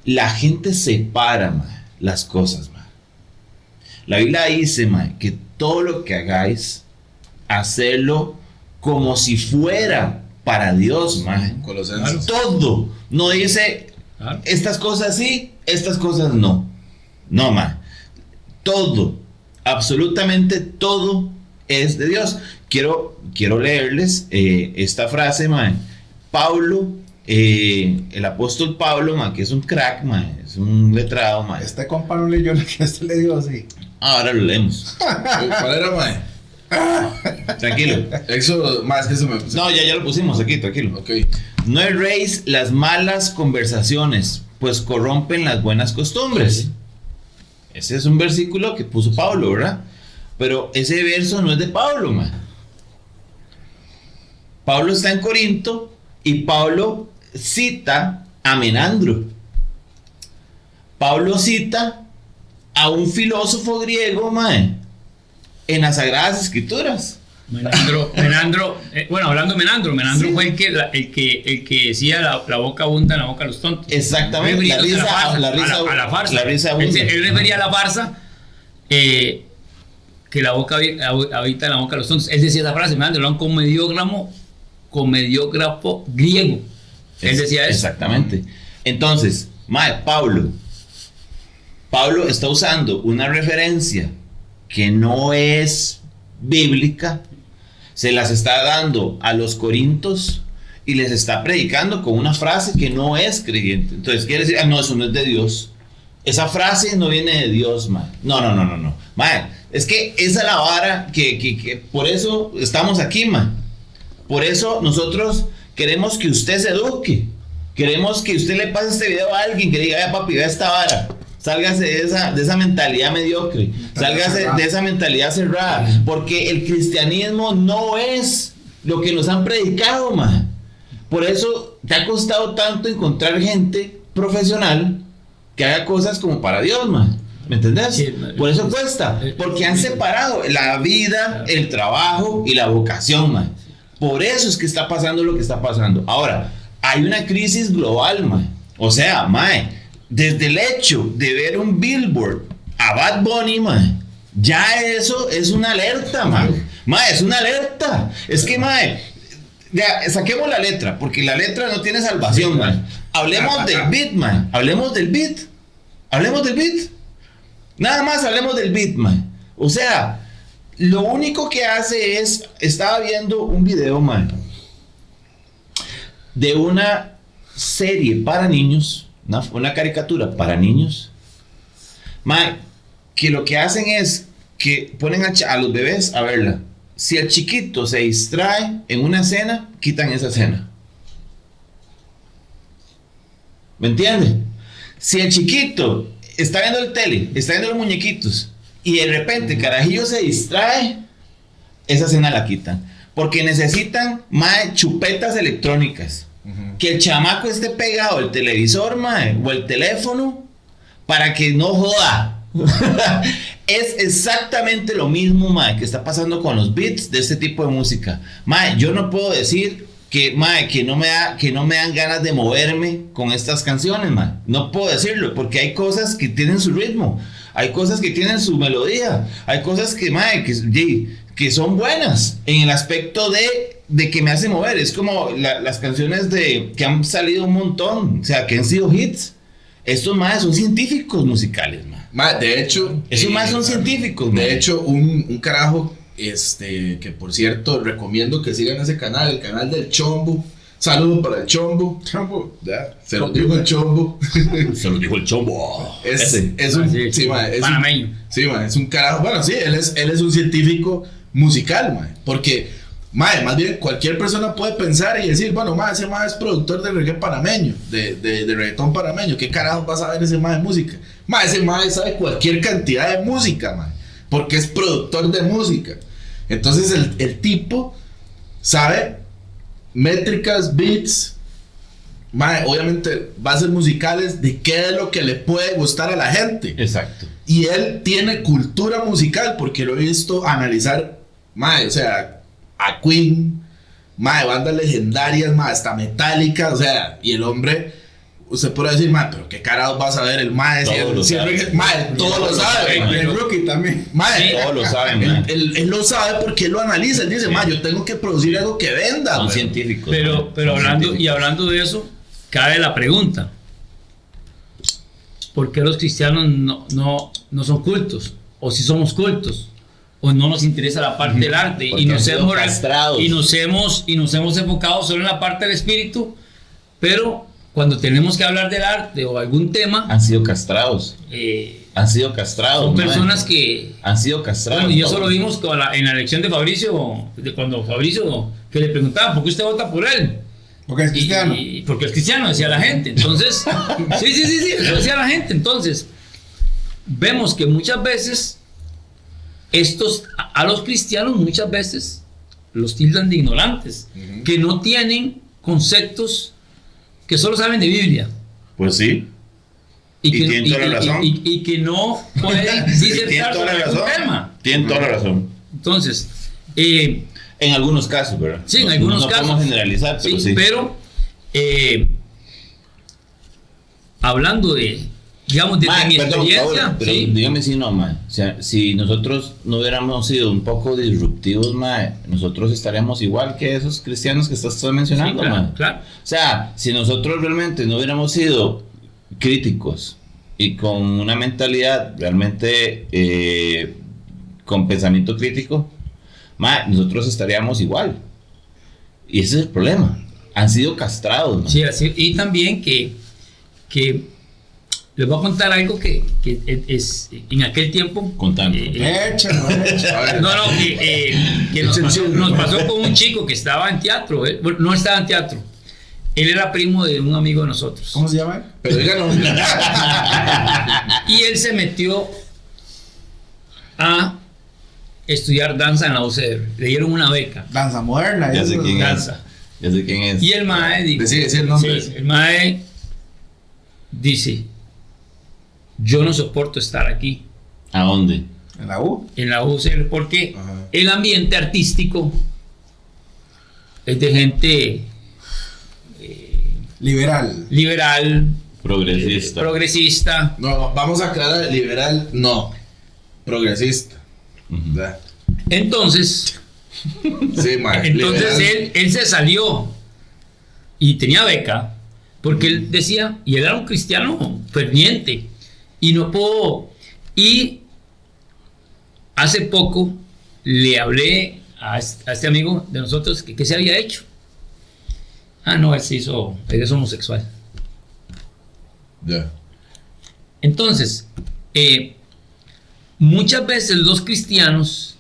La gente separa, man, las cosas, man. La Biblia dice, man, que todo lo que hagáis, hacerlo como si fuera para Dios, man. Colosenses. Todo. No dice Claro. estas cosas sí, estas cosas no. No, man. Todo, absolutamente todo es de Dios. Quiero leerles esta frase, man. Pablo, el apóstol Pablo, man, que es un crack, man, es un letrado, man. Este compa no leyó lo que este le dio así. Ahora lo leemos. ¿Cuál era, mae? Tranquilo. Éxodo, más que eso me... No, ya lo pusimos aquí, tranquilo. Ok. No erréis las malas conversaciones, pues corrompen las buenas costumbres. Ese es un versículo que puso Pablo, ¿verdad? Pero ese verso no es de Pablo, man. Pablo está en Corinto y Pablo cita a Menandro. Pablo cita a un filósofo griego, man, en las Sagradas Escrituras. Menandro, bueno, hablando de Menandro Sí. fue el que decía la boca abunda en la boca de los tontos. Exactamente, la risa a la farsa. la risa abunda. Él refería a la farsa, que la boca habita en la boca de los tontos. Él decía esa frase, Menandro era un comediógrafo griego. Él decía eso. Exactamente. Entonces, mae, Pablo está usando una referencia que no es bíblica, se las está dando a los corintios y les está predicando con una frase que no es creyente. Entonces quiere decir, no, eso no es de Dios. Esa frase no viene de Dios, mae. No. Mae, es que esa es la vara que por eso estamos aquí, mae. Por eso nosotros queremos que usted se eduque. Queremos que usted le pase este video a alguien que diga, papi, vea esta vara. Sálgase de esa mentalidad mediocre. Sálgase de esa mentalidad cerrada. Porque el cristianismo no es lo que nos han predicado, man. Por eso te ha costado tanto encontrar gente profesional que haga cosas como para Dios, man. ¿Me entendés? Sí, por eso cuesta. Porque han separado la vida, el trabajo y la vocación, man. Por eso es que está pasando lo que está pasando. Ahora, hay una crisis global, man. O sea, man, desde el hecho de ver un billboard a Bad Bunny, man, ya eso es una alerta, man. Man, es una alerta. Es que, man, ya, saquemos la letra, porque la letra no tiene salvación, man. Hablemos del beat, man. Hablemos del beat. Hablemos del beat. Nada más hablemos del beat, man. O sea, lo único que hace es... Estaba viendo un video, man, de una serie para niños, una caricatura para niños, man, que lo que hacen es que ponen a los bebés a verla. Si el chiquito se distrae en una escena, quitan esa escena. ¿Me entiendes? Si el chiquito está viendo el tele, está viendo los muñequitos, y de repente el carajillo se distrae, esa escena la quitan. Porque necesitan más chupetas electrónicas. Que el chamaco esté pegado al televisor, mae, o el teléfono, para que no joda. Es exactamente lo mismo, mae, que está pasando con los beats de este tipo de música. Mae, yo no puedo decir que, mae, que no me dan ganas de moverme con estas canciones, mae. No puedo decirlo, porque hay cosas que tienen su ritmo, hay cosas que tienen su melodía, hay cosas que, mae, que son buenas en el aspecto de que me hace mover. Es como las canciones que han salido un montón, o sea, que han sido hits. Estos más son científicos musicales, man. De hecho, esos más son científicos, man. De hecho, un carajo, que por cierto recomiendo que sigan ese canal, el canal del Chombo. Saludos para el Chombo. Ya, se lo dijo el Chombo. Se lo dijo el Chombo. Es un sí, man, es panameño. Sí, man, es un carajo. Bueno, sí, él es un científico musical, man. Porque, man, más bien cualquier persona puede pensar y decir, bueno, man, ese man es productor de reggae panameño, de reggaetón panameño. ¿Qué carajo vas a ver ese man de música? Man, ese man sabe cualquier cantidad de música, man, porque es productor de música. Entonces el tipo sabe métricas, beats, man, obviamente bases musicales de qué es lo que le puede gustar a la gente. Exacto. Y él tiene cultura musical, porque lo he visto analizar, mae, o sea, a Queen, mae, bandas legendarias, mae, hasta Metallica, o sea, y el hombre, usted puede decir, mae, pero qué carajo vas a ver el mae, todo lo sabe, El Rookie también. Mae, todos lo saben, mae. Él lo sabe porque él lo analiza, él dice, mae, yo tengo que producir algo que venda. Son mae. científicos. Pero son hablando científicos. y hablando de eso, cabe la pregunta: ¿por qué los cristianos no son cultos? O si somos cultos, o no nos interesa la parte del arte, Porque y nos han sido hemos castrados. y nos hemos enfocado solo en la parte del espíritu, pero cuando tenemos que hablar del arte o algún tema, Han sido castrados. Han sido castrados. son mae. personas que... Han sido castrados. Bueno, y eso todos. lo vimos en la elección de Fabricio, cuando Fabricio, que le preguntaban, ¿por qué usted vota por él? Porque es cristiano. Y porque es cristiano, decía la gente. Entonces, sí, eso decía la gente. Entonces, vemos que muchas veces a los cristianos muchas veces los tildan de ignorantes, que no tienen conceptos, que solo saben de Biblia. Pues sí. Y tienen toda la razón. Y que no pueden disertar sobre algún tema. Tienen toda la razón. Entonces, En algunos casos, ¿verdad? sí, en algunos casos. No podemos generalizar, pero sí. Pero, hablando de, digamos, de Mae, mi perdón, experiencia, Paola, pero ¿sí? dígame si no, mae. O sea, si nosotros no hubiéramos sido un poco disruptivos, mae, nosotros estaríamos igual que esos cristianos que estás mencionando, Sí, claro, mae. claro. O sea, si nosotros realmente no hubiéramos sido críticos y con una mentalidad realmente con pensamiento crítico, mae, nosotros estaríamos igual. Y ese es el problema. Han sido castrados, mae. Sí, así, y también que les voy a contar algo que es en aquel tiempo. Contando. Échalo. Que nos pasó con un chico que estaba en teatro. Bueno, no estaba en teatro. Él era primo de un amigo de nosotros. ¿Cómo se llama? Pero díganos. Y él se metió a estudiar danza en la UCR. Le dieron una beca. Danza moderna. Ya sé eso. quién es. Danza. Ya sé quién es. Y el mae dijo, Decí el nombre. sí, el mae dice, yo no soporto estar aquí ¿A dónde? En la U. en la UCR porque Ajá. el ambiente artístico es de gente Liberal. liberal, Progresista. progresista. No, vamos a aclarar, liberal, no. Progresista. Ujú. ¿Verdad? Entonces, Sí, mae. entonces liberal. él se salió y tenía beca porque él decía, y él era un cristiano ferviente, y no puedo, y hace poco le hablé a este amigo de nosotros que se había hecho. Ah, no, él es homosexual. Ya. Entonces, muchas veces los cristianos,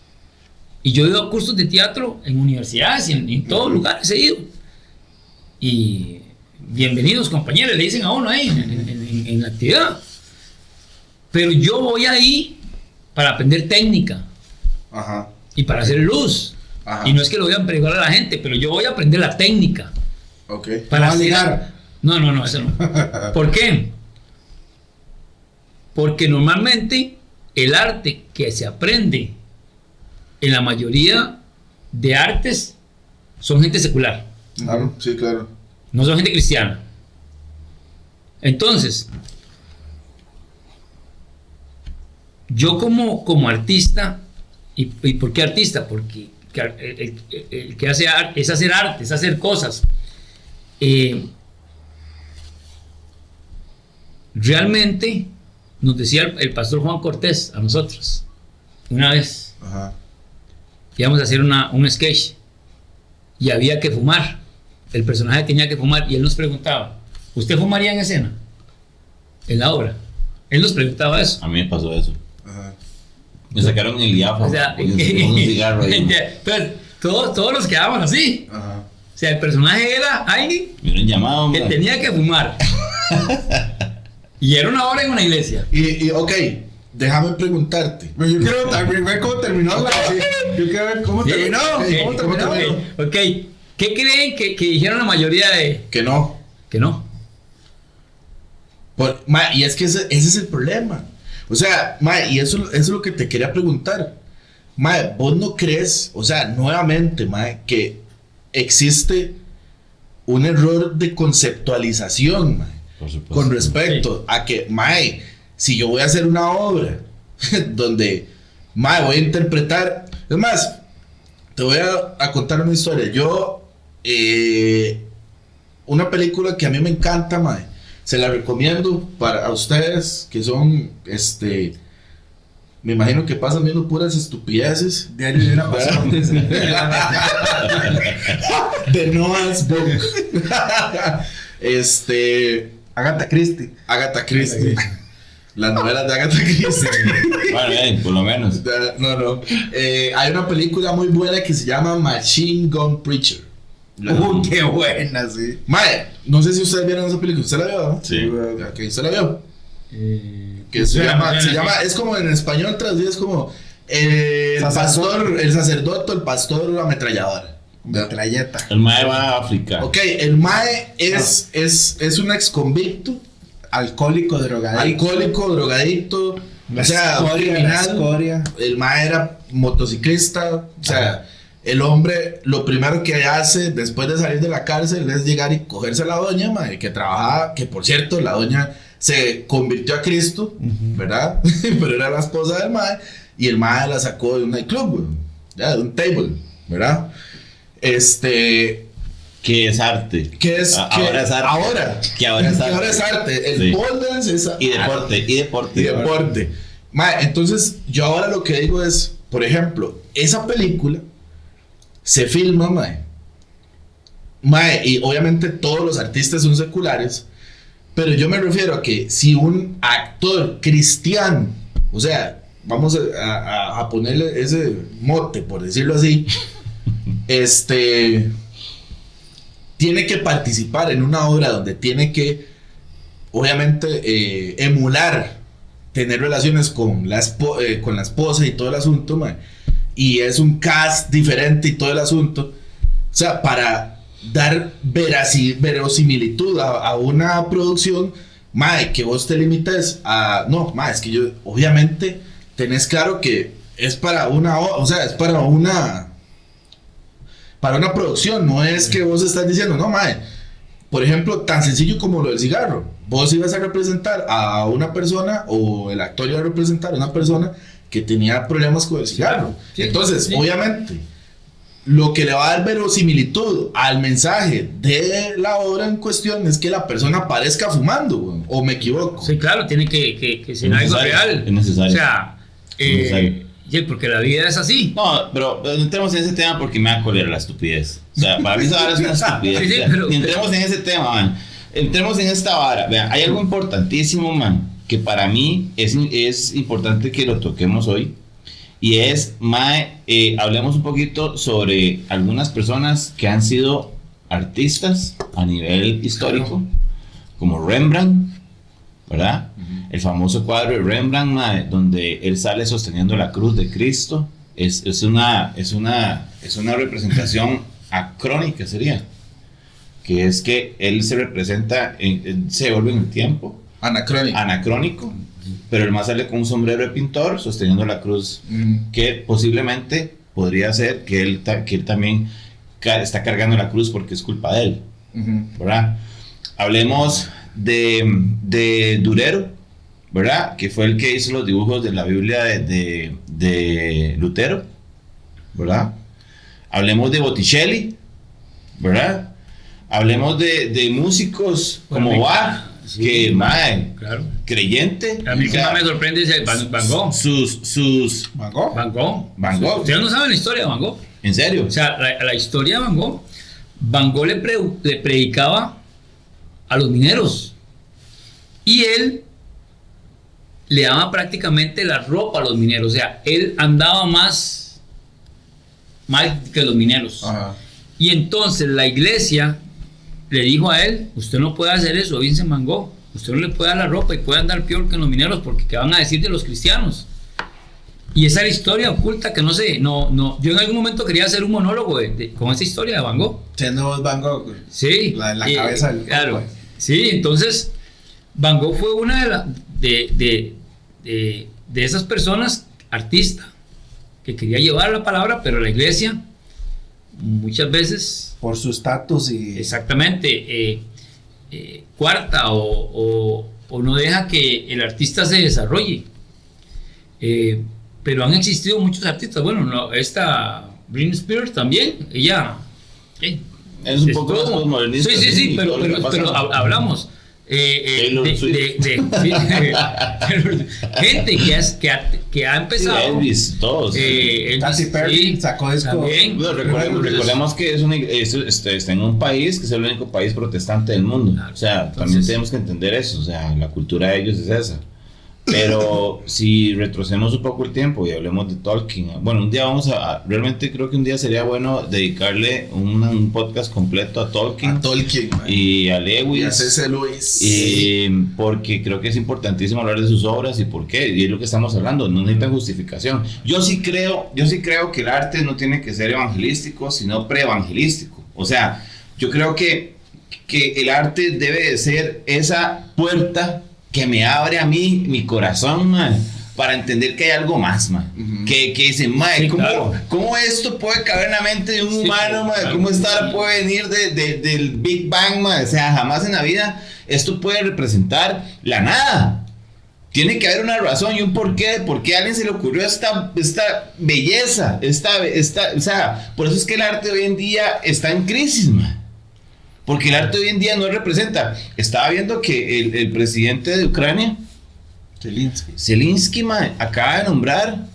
y yo he ido a cursos de teatro en universidades y en todos lugares he ido, y bienvenidos compañeros, le dicen a uno ahí en la actividad, pero yo voy ahí para aprender técnica Ajá. y para hacer luz, Ajá. y no es que lo voy a predicar a la gente, pero yo voy a aprender la técnica. Ok. Para No va a hacer- ligar. No, eso no. ¿Por qué? Porque normalmente el arte que se aprende en la mayoría de artes son gente secular, Claro, sí, claro. no son gente cristiana. Entonces, yo como artista, ¿y por qué artista? Porque el que hace arte es hacer arte, es hacer cosas. Realmente nos decía el pastor Juan Cortés a nosotros una vez, Ajá. íbamos a hacer un sketch y había que fumar, el personaje tenía que fumar y él nos preguntaba, ¿usted fumaría en escena? En la obra. Él nos preguntaba eso. A mí me pasó eso. Ajá. Me sacaron el diáfano. O sea, con un cigarro ahí. entonces, todos nos quedaban así. Ajá. O sea, el personaje era alguien Me hubieran llamado, que hombre. tenía que fumar. Y era una obra en una iglesia. Ok, déjame preguntarte. Pero yo quiero también ver cómo terminó la. Yo quiero ver cómo Sí, terminó. ¿Cómo terminó? ok. ¿Qué creen que dijeron la mayoría de Que no. que no? Y es que ese es el problema. O sea, y eso es lo que te quería preguntar. ¿Vos no crees, o sea, nuevamente, que existe un error de conceptualización, Por supuesto. con respecto a que, si yo voy a hacer una obra donde, voy a interpretar, es más, te voy a contar una historia. Yo, una película que a mí me encanta, se la recomiendo para ustedes que son, me imagino que pasan viendo puras estupideces. Diario de una pasión. De Noah's Book. Agatha Christie. Agatha Christie. Las novelas de Agatha Christie. Bueno, por lo menos. No. Hay una película muy buena que se llama Machine Gun Preacher. Qué buena, sí. No sé si ustedes vieron esa película. ¿Usted la vio? ¿No? Sí. Ok, ¿usted la vio? Que suena, se llama, es como en español traducido, es como el sacerdote, el pastor, la ametralladora. Metralleta. El mae va a África. Ok, el mae es un ex convicto, Alcohólico, drogadicto. alcohólico, drogadicto, La o sea, escoria, criminal. la escoria. El mae era motociclista, o sea, el hombre lo primero que hace después de salir de la cárcel es llegar y cogerse a la doña, mae, que trabajaba, que por cierto, la doña se convirtió a Cristo, ¿verdad? Pero era la esposa del mae, y el mae la sacó de un nightclub, güey, ya, de un table, ¿verdad? ¿Qué es arte? ¿Qué es? Ahora es arte. Ahora. Que ahora es Que arte. ahora es arte. El Sí. pole dance es Y deporte, y deporte. y deporte. Entonces, yo ahora lo que digo es, por ejemplo, esa película se filma, y obviamente todos los artistas son seculares, pero yo me refiero a que si un actor cristiano, o sea, vamos a ponerle ese mote, por decirlo así, tiene que participar en una obra donde tiene que, obviamente, emular, tener relaciones con la esposa y todo el asunto, mae, y es un cast diferente y todo el asunto, o sea, para dar verosimilitud a una producción, mae, que vos te limites a, no, mae, es que yo, obviamente, tenés claro que es para o sea, es para una producción, no es que vos estás diciendo, no, mae, por ejemplo, tan sencillo como lo del cigarro, vos ibas a representar a una persona, o el actor iba a representar a una persona que tenía problemas con el cigarro, Sí, entonces, sí. obviamente, lo que le va a dar verosimilitud al mensaje de la obra en cuestión es que la persona parezca fumando, güey, o me equivoco. Sí, claro, tiene que ser algo necesario, real. es necesario. O sea, necesario. sí, porque la vida es así. No, pero no entremos en ese tema porque me da cólera la estupidez. O sea, para mí esa vara es una estupidez. Sí, sí, O sea, pero- ni entremos en ese tema, man. Entremos en esta vara. Vean, hay algo importantísimo, man, que para mí es importante que lo toquemos hoy. Y es, mae, hablemos un poquito sobre algunas personas que han sido artistas a nivel histórico, como Rembrandt, ¿verdad? El famoso cuadro de Rembrandt, mae, donde él sale sosteniendo la cruz de Cristo. Es una representación acrónica, sería. Que es que él se representa, se vuelve en el tiempo, anacrónico, pero el más sale con un sombrero de pintor sosteniendo la cruz, que posiblemente podría ser que él también está cargando la cruz porque es culpa de él, ¿verdad? Hablemos de Durero, ¿verdad? Que fue el que hizo los dibujos de la Biblia de Lutero, ¿verdad? Hablemos de Botticelli, ¿verdad? Hablemos de músicos como Bach, sí, que, mae, claro. creyente. A mí o que sea, más me sorprende es Van Gogh. sus ¿Van Gogh? Van Gogh. Ustedes no saben la historia de Van Gogh. ¿En serio? O sea, la historia de Van Gogh le predicaba a los mineros. Y él le daba prácticamente la ropa a los mineros. O sea, él andaba más mal que los mineros. Ajá. Y entonces la iglesia le dijo a él: usted no puede hacer eso, Vincent Van Gogh. Usted no le puede dar la ropa y puede andar peor que los mineros, porque ¿qué van a decir de los cristianos? Y esa es la historia oculta que no sé, yo en algún momento quería hacer un monólogo con esa historia de Van Gogh. Siendo Van Gogh, Sí. la cabeza del claro. pues. Sí, entonces Van Gogh fue una de esas personas, artista, que quería llevar la palabra, pero la iglesia muchas veces, por su estatus y exactamente, cuarta o no deja que el artista se desarrolle. Pero han existido muchos artistas. Bueno, esta Britney Spears también, ella Es un poco más postmodernista. Sí, pero todo lo que pasa. hablamos Taylor Swift. gente que ha empezado. Sí, Elvis, todos. Katy Perry sacó disco. también. Bueno, recordemos que está en un país que es el único país protestante del mundo. Claro. O sea, Entonces, también tenemos que entender eso. O sea, la cultura de ellos es esa. Pero si retrocedemos un poco el tiempo y hablemos de Tolkien, bueno, un día realmente creo que un día sería bueno dedicarle un podcast completo a Tolkien, man. y a Lewis. Y a C.S. Lewis. Porque creo que es importantísimo hablar de sus obras y por qué, y es lo que estamos hablando, no necesita justificación. Yo sí creo que el arte no tiene que ser evangelístico, sino pre-evangelístico. O sea, yo creo que el arte debe de ser esa puerta que me abre a mí mi corazón, man, para entender que hay algo más, man. Que dice, man, Sí, ¿cómo, claro. ¿cómo esto puede caber en la mente de un Sí, humano, man? claro. ¿Cómo esta puede venir del Big Bang, man? O sea, jamás en la vida esto puede representar la nada. Tiene que haber una razón y un porqué de por qué a alguien se le ocurrió esta belleza, o sea, por eso es que el arte hoy en día está en crisis, man. Porque el arte hoy en día no representa. Estaba viendo que el presidente de Ucrania, Zelensky, mae, acaba de nombrar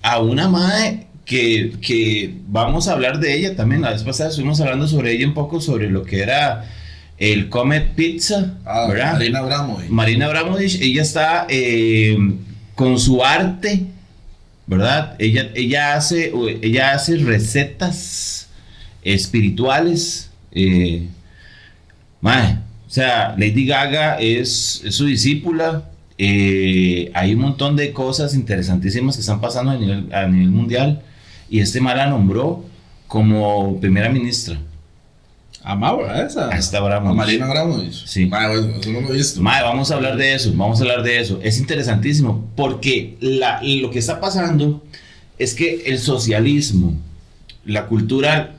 a una mae que vamos a hablar de ella también. La vez pasada estuvimos hablando sobre ella un poco, sobre lo que era el Comet Pizza, ¿verdad? Marina Abramovich. Ella está con su arte, ¿verdad? Ella hace recetas espirituales, Mae, o sea, Lady Gaga es su discípula. Hay un montón de cosas interesantísimas que están pasando a nivel mundial. Y este mae la nombró como primera ministra. A Maura, esa. A esta A Abramovich. Marina Abramovich. Sí. Mae, eso no lo he visto. Mae, vamos a hablar de eso. Es interesantísimo porque lo que está pasando es que el socialismo, la cultura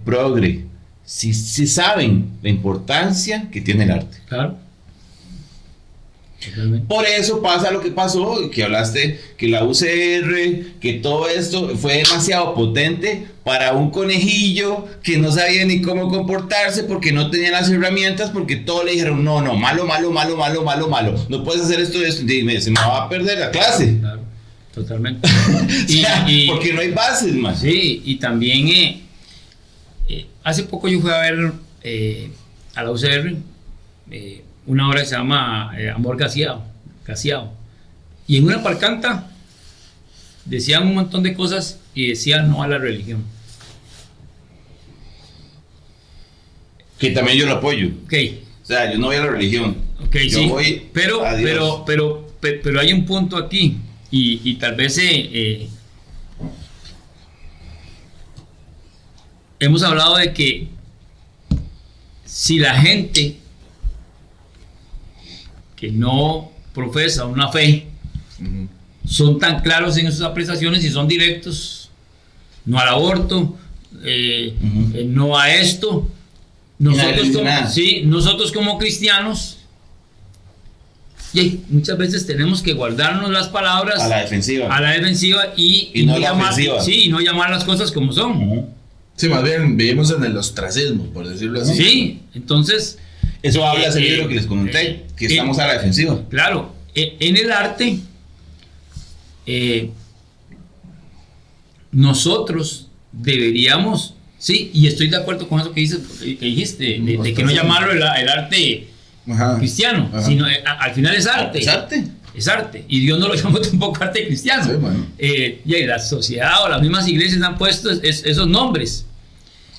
progre, sí saben la importancia que tiene el arte. Claro. Totalmente. Por eso pasa lo que pasó, que hablaste, que la UCR, que todo esto fue demasiado potente para un conejillo que no sabía ni cómo comportarse porque no tenía las herramientas, porque todos le dijeron, no, malo, no puedes hacer esto, dime, se me va a perder la clase. Claro, totalmente. O sea, porque no hay bases, más. Sí, y también hace poco yo fui a ver a la UCR una obra que se llama Amor Gaseado. Y en una parcanta decían un montón de cosas y decían no a la religión. Que también yo lo apoyo. Ok, O sea, yo no voy a la religión. okay, yo sí. voy pero, a Dios. pero hay un punto aquí y tal vez hemos hablado de que si la gente que no profesa una fe son tan claros en sus apreciaciones y son directos, no al aborto, no a esto, nosotros como cristianos muchas veces tenemos que guardarnos las palabras a la defensiva. y no no la llamar, ofensiva. sí, y no llamar las cosas como son. Sí, más bien vivimos en el ostracismo, por decirlo así. Sí, entonces Eso habla ese libro que les comenté, que estamos a la defensiva. claro, en el arte nosotros deberíamos, sí, y estoy de acuerdo con eso que dijiste, de que no llamarlo el arte Ajá. cristiano, Ajá. sino al final es arte. ¿Es arte? Es arte, y Dios no lo llamó tampoco arte cristiano. Sí, bueno. Y la sociedad o las mismas iglesias han puesto esos nombres.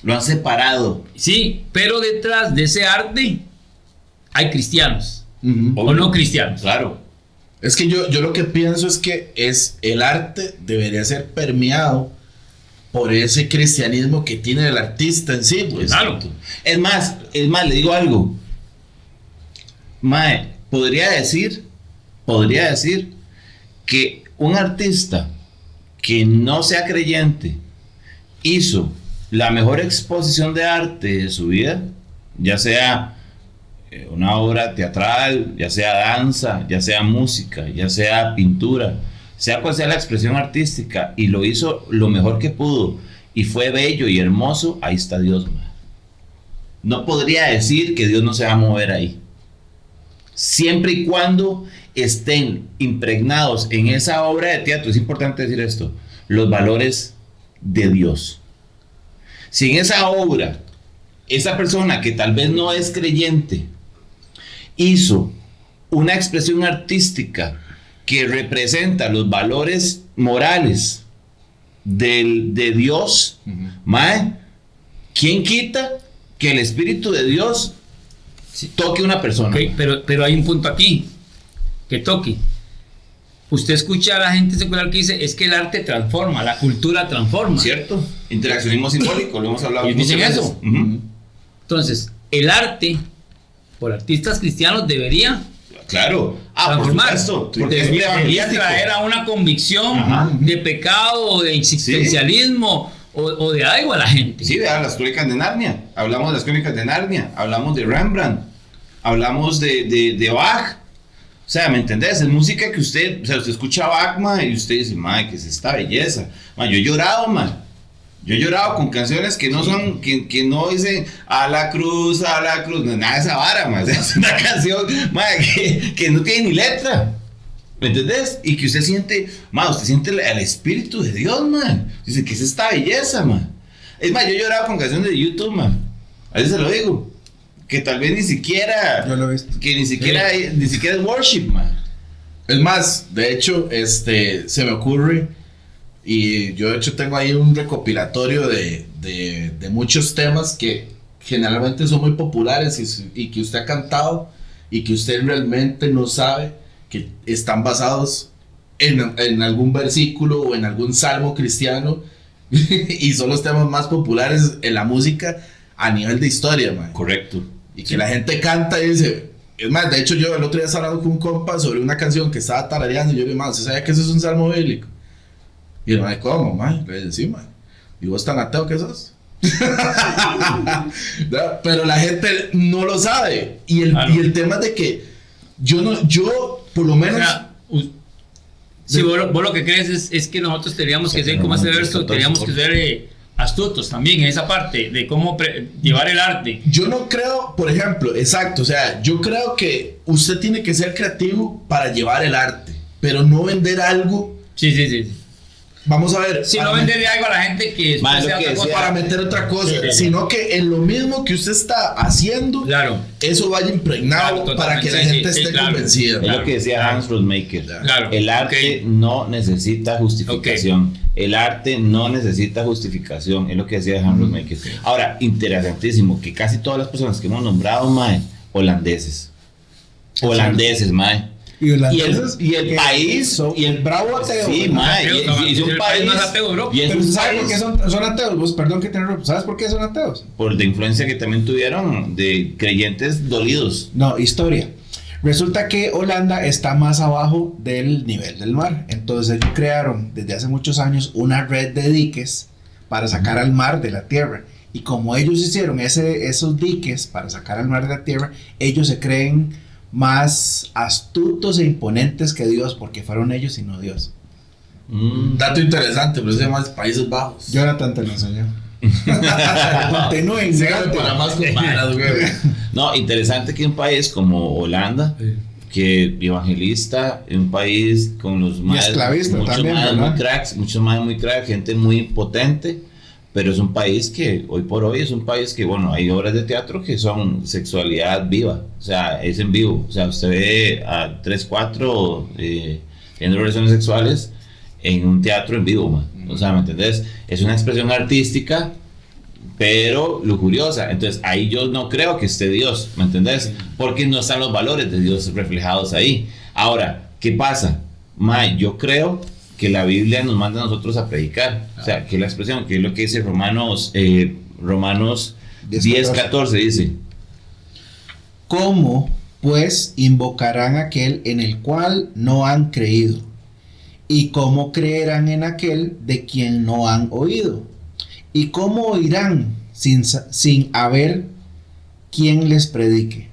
Lo han separado. Sí, pero detrás de ese arte hay cristianos Ujú. o no cristianos. Claro. Es que yo lo que pienso es que el arte debería ser permeado por ese cristianismo que tiene el artista en sí, pues. Claro. Es más, le digo algo. Mae, podría decir que un artista que no sea creyente hizo la mejor exposición de arte de su vida, ya sea una obra teatral, ya sea danza, ya sea música, ya sea pintura, sea cual sea la expresión artística, y lo hizo lo mejor que pudo, y fue bello y hermoso, ahí está Dios, man. No podría decir que Dios no se va a mover ahí. Siempre y cuando estén impregnados en esa obra de teatro, es importante decir esto, los valores de Dios. Si en esa obra, esa persona que tal vez no es creyente, hizo una expresión artística que representa los valores morales de Dios, mae, ¿quién quita que el Espíritu de Dios toque a una persona? Okay, pero hay un punto aquí, que toque. Usted escucha a la gente secular que dice, es que el arte transforma, la cultura transforma. ¿Cierto? Interaccionismo simbólico, lo hemos hablado. Y dicen muchas eso. veces. Ujú. Entonces, el arte, por artistas cristianos, debería Claro. Por transformar. supuesto. Porque es Debería evangelístico. traer a una convicción Ajá. de pecado, o de existencialismo, o de algo a la gente. Sí, vean las crónicas de Narnia. Hablamos de las crónicas de Narnia. Hablamos de Rembrandt. Hablamos de Bach. O sea, ¿me entendés? Es música que usted escucha a Bach, ma, y usted dice, ma, ¿qué es esta belleza? Ma, yo he llorado, ma. Yo he llorado con canciones que no son, que no dicen a la cruz, no, nada de esa vara, ma. O sea, es una canción, ma, que no tiene ni letra. ¿Me entendés? Y que usted siente, ma, usted siente el espíritu de Dios, ma. Dice, ¿qué es esta belleza, ma? Es más, yo he llorado con canciones de YouTube, ma. A veces se lo digo. Que tal vez ni siquiera, Yo lo he visto. que ni siquiera es worship, man. Es más, de hecho, se me ocurre, y yo de hecho tengo ahí un recopilatorio de muchos temas que generalmente son muy populares y que usted ha cantado y que usted realmente no sabe que están basados en algún versículo o en algún salmo cristiano y son los temas más populares en la música a nivel de historia, man. Correcto. Y que la gente canta y dice, es más, de hecho yo el otro día estaba hablando con un compa sobre una canción que estaba tarareando y yo le dije, man, ¿usted sabía que eso es un salmo bíblico? Y el man, ¿cómo, man? Le dije, sí, man. ¿Y vos tan ateo que sos? Pero la gente no lo sabe. Y el tema es de que yo por lo menos... O sea, si vos lo que crees es que nosotros teníamos que ser, como ese verso, teníamos que ser astutos también en esa parte de cómo llevar el arte. Yo no creo, por ejemplo, exacto, o sea, yo creo que usted tiene que ser creativo para llevar el arte, pero no vender algo. Sí. Vamos a ver. Si no venderle algo a la gente que Más sea lo que otra cosa. decía, para meter otra cosa, Sí. sino que en lo mismo que usted está haciendo, Claro. eso vaya impregnado Claro, para que la totalmente, gente sí, esté claro. convencida. Es lo que decía Hans Rosmaker. Claro. El arte Ok. no necesita justificación. El arte no necesita justificación. Es lo que decía Hans Rosmaker. Ahora, interesantísimo que casi todas las personas que hemos nombrado, mae, holandeses. Holandeses, mae. Y holandeses y el que país son y el bravo ateo. Sí, ¿verdad? mae. Y es un El país no es ateo, bro. Y es Pero un ¿usted sabe por país qué son ateos? Vos, perdón que te interrumpa. ¿Sabes por qué son ateos? por la influencia que también tuvieron de creyentes dolidos. No, historia. Resulta que Holanda está más abajo del nivel del mar. Entonces ellos crearon desde hace muchos años una red de diques para sacar al mar de la tierra. Y como ellos hicieron esos diques para sacar al mar de la tierra, ellos se creen más astutos e imponentes que Dios porque fueron ellos y no Dios. Un dato interesante, pero se llama Países Bajos. Jonathan te lo enseñó. Continúen. Síganme Jonathan. para más con varas, güey. No, interesante que un país como Holanda, que evangelista, un país con los más esclavista muchos también, más ¿verdad? muy cracks, muchos más muy cracks, gente muy potente, pero es un país que hoy por hoy es un país que, bueno, hay obras de teatro que son sexualidad viva, o sea, es en vivo, o sea, usted ve a 3, 4 teniendo relaciones sexuales en un teatro en vivo, man. O sea, ¿me entendés? Es una expresión artística, pero lujuriosa. Entonces ahí yo no creo que esté Dios, ¿me entendés? Porque no están los valores de Dios reflejados ahí. Ahora, ¿qué pasa? Mae, yo creo que la Biblia nos manda a nosotros a predicar. O sea, que la expresión, que es lo que dice Romanos 10:14 dice. ¿Cómo, pues, invocarán aquel en el cual no han creído? ¿Y cómo creerán en aquel de quien no han oído? ¿Y cómo oirán sin haber quien les predique?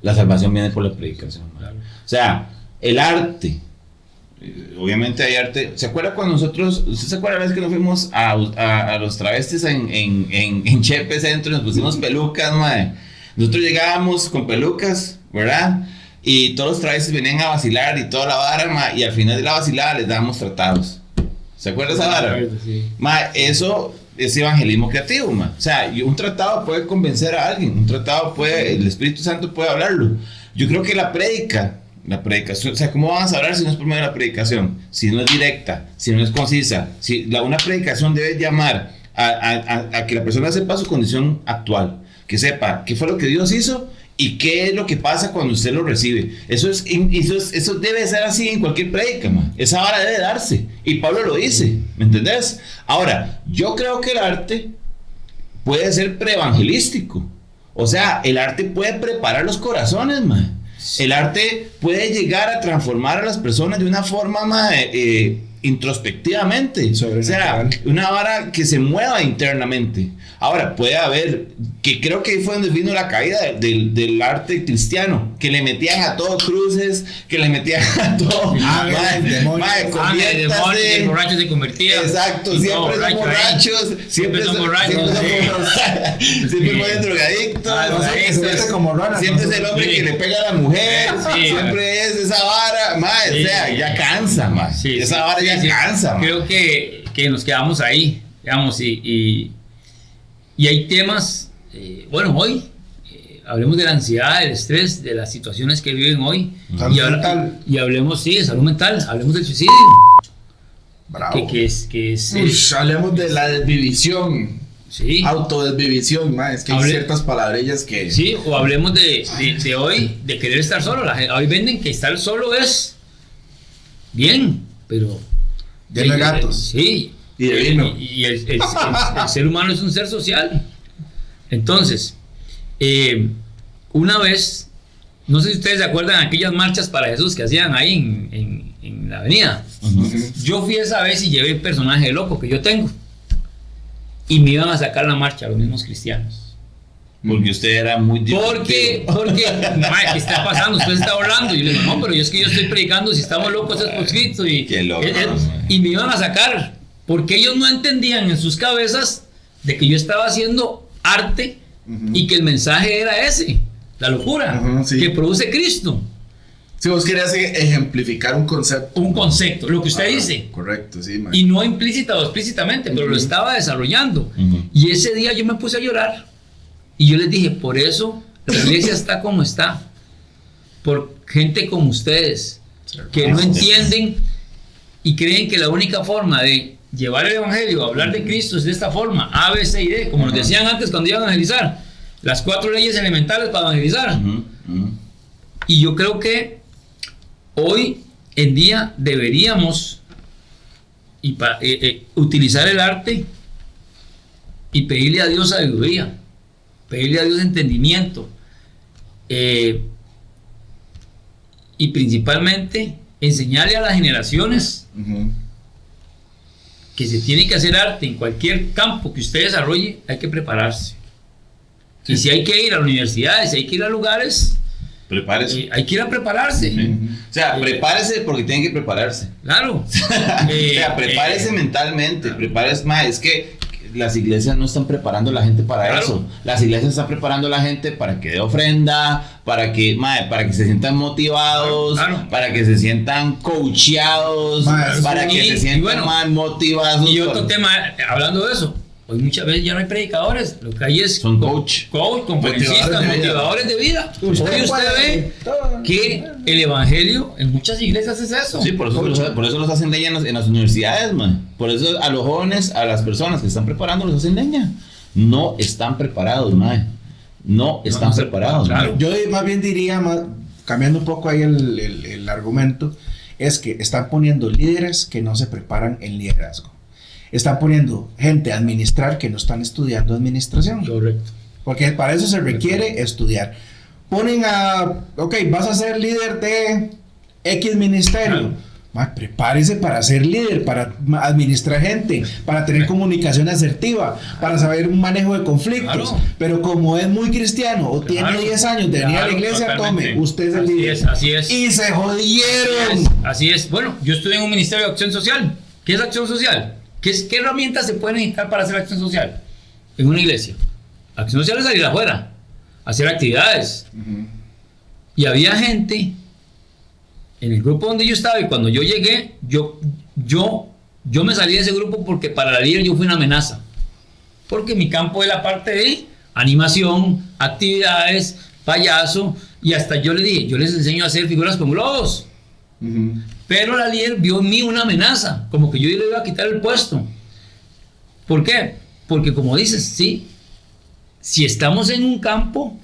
La salvación viene por la predicación. Claro. O sea, el arte. Obviamente hay arte. ¿Se acuerda cuando nosotros, usted se acuerda la vez que nos fuimos a los travestis en Chepe Centro, nos pusimos pelucas, mae? Nosotros llegábamos con pelucas, ¿verdad? Y todos los travestis venían a vacilar y toda la vara, mae, y al final de la vacilada les dábamos tratados. ¿Se acuerda esa vara? Sí. Mae, eso es evangelismo creativo, mae. O sea, un tratado puede convencer a alguien, un tratado puede, el Espíritu Santo puede hablarlo. Yo creo que la predicación, o sea, ¿cómo vamos a hablar si no es por medio de la predicación? Si no es directa, si no es concisa, si una predicación debe llamar a que la persona sepa su condición actual, que sepa qué fue lo que Dios hizo y qué es lo que pasa cuando usted lo recibe. Eso debe ser así en cualquier predica, man. Esa vara debe darse. Y Pablo lo dice, ¿me entendés? Ahora, yo creo que el arte puede ser preevangelístico. O sea, el arte puede preparar los corazones, man. El arte puede llegar a transformar a las personas de una forma más introspectivamente. O sea, una vara que se mueva internamente. Ahora, puede haber, que creo que fue donde vino la caída del arte cristiano, que le metían a todo cruces, que le metían a todo. El borracho se convertía. Exacto, siempre son borrachos. Siempre son borrachos. Siempre son drogadictos. Siempre es el hombre que le pega a la mujer. Siempre es esa vara. O sea, ya cansa, esa vara ya cansa. Creo que nos quedamos ahí, digamos, y hay temas, bueno, hoy hablemos de la ansiedad, del estrés, de las situaciones que viven hoy. Y hablemos, sí, de salud mental, hablemos del suicidio. Bravo. Que es hablemos de la desvivisión. Sí. autodesvivisión, ma, es que hay ciertas palabrillas que... Sí, o hablemos de hoy, de querer estar solo. Hoy venden que estar solo es bien, pero... Lleno de gatos. Sí. Y de vino. Y el ser humano es un ser social. Entonces, una vez, no sé si ustedes se acuerdan de aquellas marchas para Jesús que hacían ahí en la avenida. Yo fui esa vez y llevé el personaje loco que yo tengo. Y me iban a sacar la marcha los mismos cristianos. Porque usted era muy Porque, mae, ¿qué está pasando? Usted está hablando. Y yo le digo, no, pero yo es que yo estoy predicando, si estamos locos es por Cristo. Y, Qué loco, y me iban a sacar. Porque ellos no entendían en sus cabezas de que yo estaba haciendo arte y que el mensaje era ese, la locura sí. que produce Cristo. Si vos querías ejemplificar un concepto. Un concepto, lo que usted dice. Correcto, sí, man. Y no implícita o explícitamente, pero lo estaba desarrollando. Y ese día yo me puse a llorar. Y yo les dije, por eso la iglesia está como está. Por gente como ustedes, que no entienden y creen que la única forma de llevar el evangelio, hablar de Cristo es de esta forma, A, B, C y D, como nos decían antes cuando iban a evangelizar. Las 4 leyes elementales para evangelizar. Y yo creo que hoy en día deberíamos utilizar el arte y pedirle a Dios sabiduría, pedirle a Dios entendimiento, y principalmente enseñarle a las generaciones que se tiene que hacer arte en cualquier campo que usted desarrolle, hay que prepararse. Y si hay que ir a universidades, si hay que ir a lugares, prepárese. hay que ir a prepararse. O sea, prepárese porque tiene que prepararse. Claro. O sea, prepárese mentalmente, prepárese más. Es que las iglesias no están preparando a la gente para eso. Las iglesias están preparando a la gente para que dé ofrenda, para que se sientan motivados, para que se sientan coacheados, para que se sientan más motivados. Y otro tema, hablando de eso, hoy muchas veces ya no hay predicadores, lo que hay es son coach, conferencistas, motivadores de vida. Hoy usted ve que el evangelio en muchas iglesias es eso. Sí, por eso los hacen leña en las universidades, man. Por eso a los jóvenes, a las personas que están preparando, los hacen leña. No están preparados, man. No están preparados. Claro. Yo más bien diría, cambiando un poco ahí el argumento, es que están poniendo líderes que no se preparan en liderazgo. Están poniendo gente a administrar que no están estudiando administración. Correcto. Porque para eso se requiere estudiar. Ponen vas a ser líder de X ministerio. Prepárese para ser líder, para administrar gente, para tener comunicación asertiva, para saber un manejo de conflictos. Pero como es muy cristiano o tiene 10 años de venir a la iglesia, tome, usted es el líder. Así es. Y se jodieron. Así es. Bueno, yo estuve en un ministerio de acción social. ¿Qué es acción social? ¿Qué herramientas se pueden necesitar para hacer acción social en una iglesia? Acción social es salir afuera, hacer actividades. Y había gente en el grupo donde yo estaba, y cuando yo llegué, yo me salí de ese grupo porque para la líder yo fui una amenaza. Porque mi campo es la parte de animación, actividades, payaso, y hasta yo le dije, yo les enseño a hacer figuras con globos. Pero la líder vio en mí una amenaza, como que yo le iba a quitar el puesto. ¿Por qué? Porque como dices, sí, si estamos en un campo,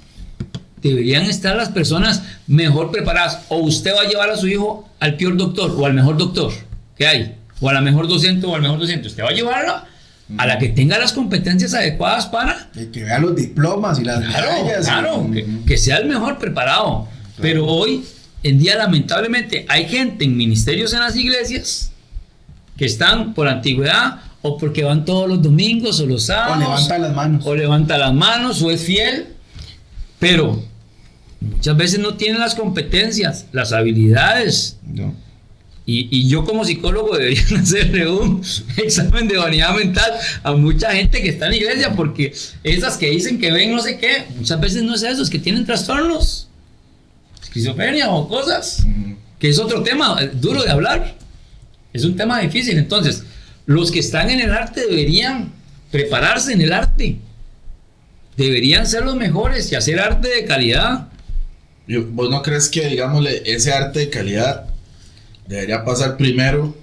deberían estar las personas mejor preparadas. O usted va a llevar a su hijo al peor doctor o al mejor doctor que hay, o a la mejor docente o al mejor docente. Usted va a llevarla a la que tenga las competencias adecuadas para... Que vea los diplomas y las medallas. Claro, que sea el mejor preparado. Pero hoy en día, lamentablemente, hay gente en ministerios en las iglesias que están por antigüedad o porque van todos los domingos o los sábados. O levanta las manos o es fiel, pero muchas veces no tienen las competencias, las habilidades. No. Y yo como psicólogo debería hacerle un examen de vanidad mental a mucha gente que está en la iglesia, porque esas que dicen que ven no sé qué, muchas veces no es eso, es que tienen trastornos. Esquizofrenia o cosas, que es otro tema duro de hablar, es un tema difícil. Entonces, los que están en el arte deberían prepararse en el arte, deberían ser los mejores y hacer arte de calidad. ¿Vos no crees que, digámosle, ese arte de calidad debería pasar primero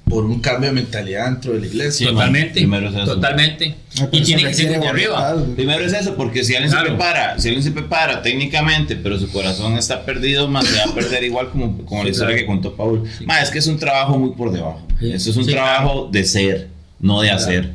por un cambio de mentalidad dentro de la iglesia. Totalmente, primero es eso. totalmente. pero Y eso tiene que ser requiere desde arriba. voluntad. Primero es eso, porque si alguien Claro. si alguien se prepara técnicamente, pero su corazón está perdido, más se va a perder igual como la historia que contó Paul. Sí. Más, es que es un trabajo muy por debajo. Sí. Eso es un Sí, trabajo de ser, no de hacer.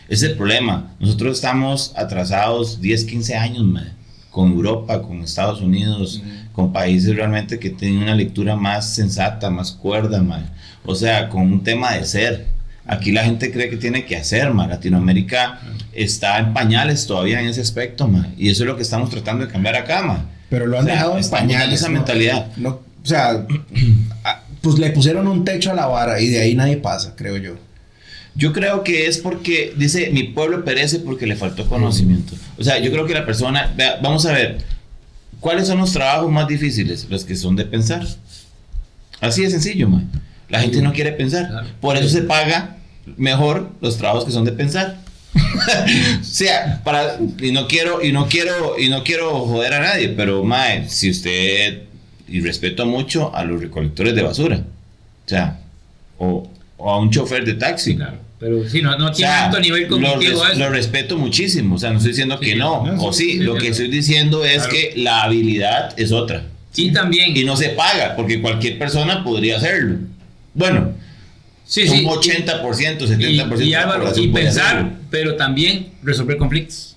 Ese es el problema. Nosotros estamos atrasados 10, 15 años, man, con Europa, con Estados Unidos, con países realmente que tienen una lectura más sensata, más cuerda, man. O sea, con un tema de ser. Aquí la gente cree que tiene que hacer, man. Latinoamérica está en pañales todavía en ese aspecto, man. Y eso es lo que estamos tratando de cambiar acá, man. Pero lo han O sea, dejado en estamos dando pañales. esa ¿no? mentalidad. No, o sea, pues le pusieron un techo a la vara y de ahí nadie pasa, creo yo. Yo creo que es porque, dice, mi pueblo perece porque le faltó conocimiento. O sea, yo creo que la persona, vamos a ver, ¿cuáles son los trabajos más difíciles? Los que son de pensar. Así de sencillo, man. La gente no quiere pensar. Claro. Por eso se paga mejor los trabajos que son de pensar. O sea, y no quiero joder a nadie, pero mae, si usted, y respeto mucho a los recolectores de basura, o sea, o a un chofer de taxi. Claro. Pero sí, no O tiene sea, alto nivel cognitivo eso. lo respeto muchísimo, o sea, no estoy diciendo que Sí, no, no, o sí, sí, lo sí, que sí. estoy diciendo es Claro. que la habilidad es otra Y también. y no se paga, porque cualquier persona podría hacerlo. Bueno, Sí, un sí. 80%, 70% Y de la Álvaro, población y puede pensar, hacerlo. pero también resolver conflictos.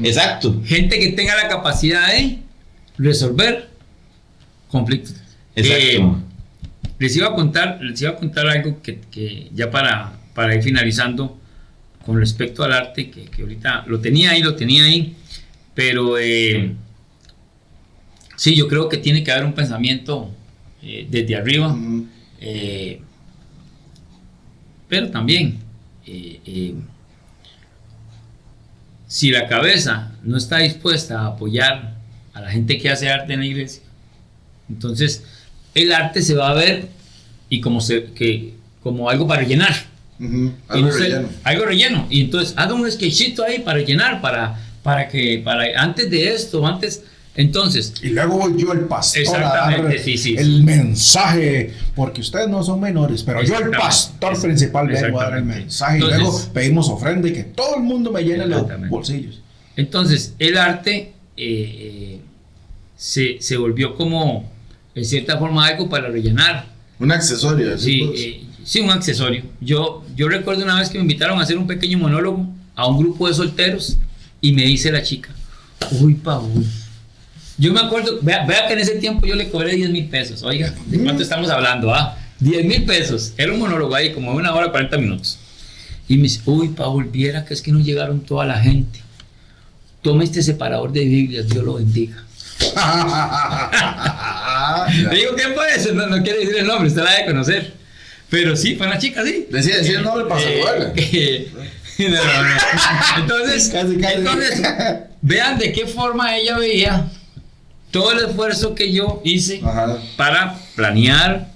Exacto, Gente que tenga la capacidad de resolver conflictos. exacto. Les iba a contar algo que ya para ir finalizando con respecto al arte, que ahorita lo tenía ahí, pero sí, yo creo que tiene que haber un pensamiento desde arriba. Pero también, si la cabeza no está dispuesta a apoyar a la gente que hace arte en la iglesia, entonces el arte se va a ver y como algo para rellenar. Algo Entonces, relleno. algo relleno. Y entonces haga un sketchito ahí para rellenar, para antes de esto, entonces. Y luego voy yo el pastor a dar Exactamente, sí. el mensaje, porque ustedes no son menores, pero yo el Exactamente. pastor principal vengo a dar el Exactamente. mensaje Entonces, y luego pedimos ofrenda y que todo el mundo me llene los Exactamente. bolsillos. Entonces, el arte se volvió como, en cierta forma, algo para rellenar. Un accesorio. Sí, un accesorio. Yo recuerdo una vez que me invitaron a hacer un pequeño monólogo a un grupo de solteros y me dice la chica, uy, Paul. Yo me acuerdo, vea que en ese tiempo yo le cobré 10,000 pesos. Oiga, ¿de cuánto estamos hablando? 10,000 pesos. Era un monólogo ahí, como 1 hora 40 minutos. Y me dice, uy, Paul, viera que es que no llegaron toda la gente. Tome este separador de Biblias, Dios lo bendiga. Le digo, ¿quién fue ese? No quiere decir el nombre, usted la debe conocer. Pero sí, fue una chica, sí. Decía el nombre para saludarla. No. Entonces, vean de qué forma ella veía todo el esfuerzo que yo hice para planear,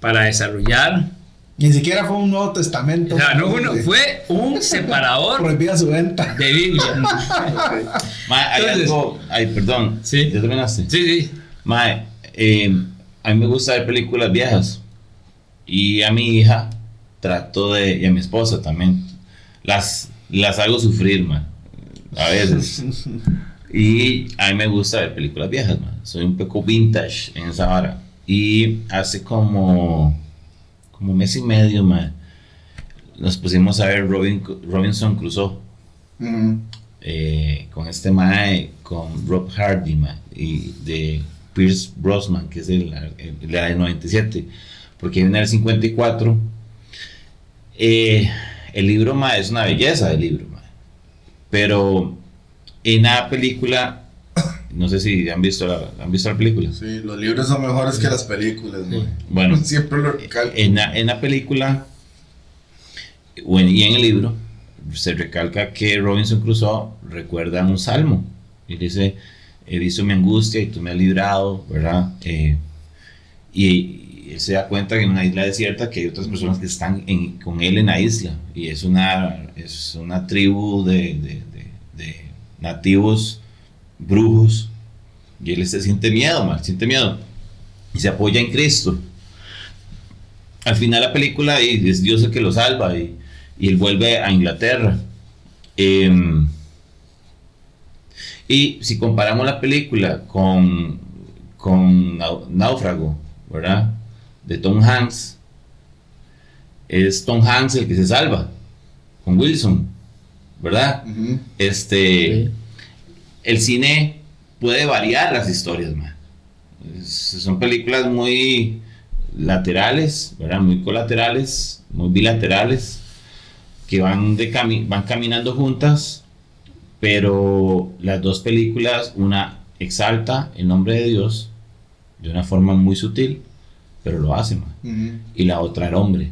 para desarrollar. Ni siquiera fue un Nuevo Testamento. O sea, no fue un separador Prohibida su venta. de Biblia. Hay Entonces, algo, perdón, Sí. ¿ya terminaste? Sí. Mae, a mí me gusta ver películas viejas y a mi hija y a mi esposa también las hago sufrir, mae, a veces. Y a mí me gusta ver películas viejas, mae. Soy un poco vintage en esa vara. Y hace como mes y medio, mae, nos pusimos a ver Robinson Crusoe. Con este mae, con Rob Hardy, mae, y de Pierce Brosnan, que es el del 97, porque viene del 54. El libro, mae, es una belleza del libro, mae. Pero en la película, no sé si han visto la película. Sí, los libros son mejores que las películas, Sí. man. Bueno, Siempre lo recalco. en la película y en el libro se recalca que Robinson Crusoe recuerda un salmo y dice: he visto mi angustia y tú me has librado, ¿verdad? Y él se da cuenta que en una isla desierta que hay otras personas que están con él en la isla, y es una tribu de nativos brujos, y él se siente miedo, man, siente miedo y se apoya en Cristo. al final la película y es Dios el que lo salva y él vuelve a Inglaterra. Y si comparamos la película con Náufrago, ¿verdad? De Tom Hanks, es Tom Hanks el que se salva con Wilson, ¿verdad? Ujú. Sí. El cine puede variar las historias, man. Son películas muy laterales, ¿verdad? Muy colaterales, muy bilaterales, que van caminando juntas, pero las dos películas, una exalta el nombre de Dios de una forma muy sutil, pero lo hace, man. Ujú. Y la otra el hombre,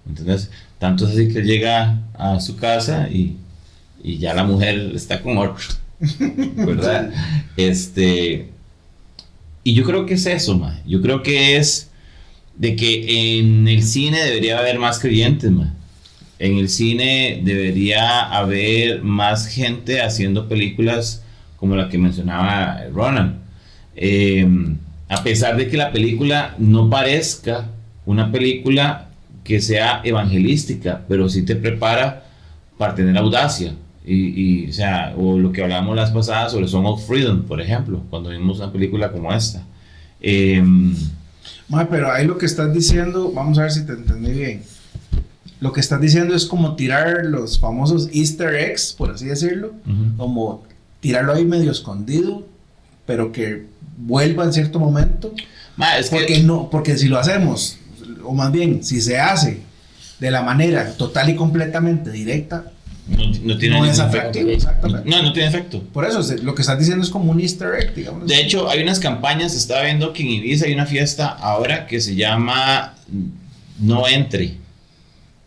¿entendés? Tanto es así que llega a su casa y ya la mujer está con otro, ¿verdad? Y yo creo que es eso, man. Yo creo que es de que en el cine debería haber más creyentes, man. En el cine debería haber más gente haciendo películas como la que mencionaba Ronald. A pesar de que la película no parezca una película que sea evangelística, pero sí te prepara para tener audacia. O sea, o lo que hablábamos las pasadas sobre Song of Freedom, por ejemplo, cuando vimos una película como esta. Ma, pero ahí lo que estás diciendo, vamos a ver si te entendí bien. Lo que estás diciendo es como tirar los famosos Easter eggs, por así decirlo, como tirarlo ahí medio escondido, pero que vuelva en cierto momento. Ma, es Porque que no, porque si lo hacemos, o más bien, si se hace de la manera total y completamente directa, no tiene no ningún es efecto. atractivo, exactamente. No tiene efecto. Por eso, lo que estás diciendo es como un Easter egg, digamos. De hecho, hay unas campañas, estaba viendo que en Ibiza hay una fiesta ahora que se llama No Entre.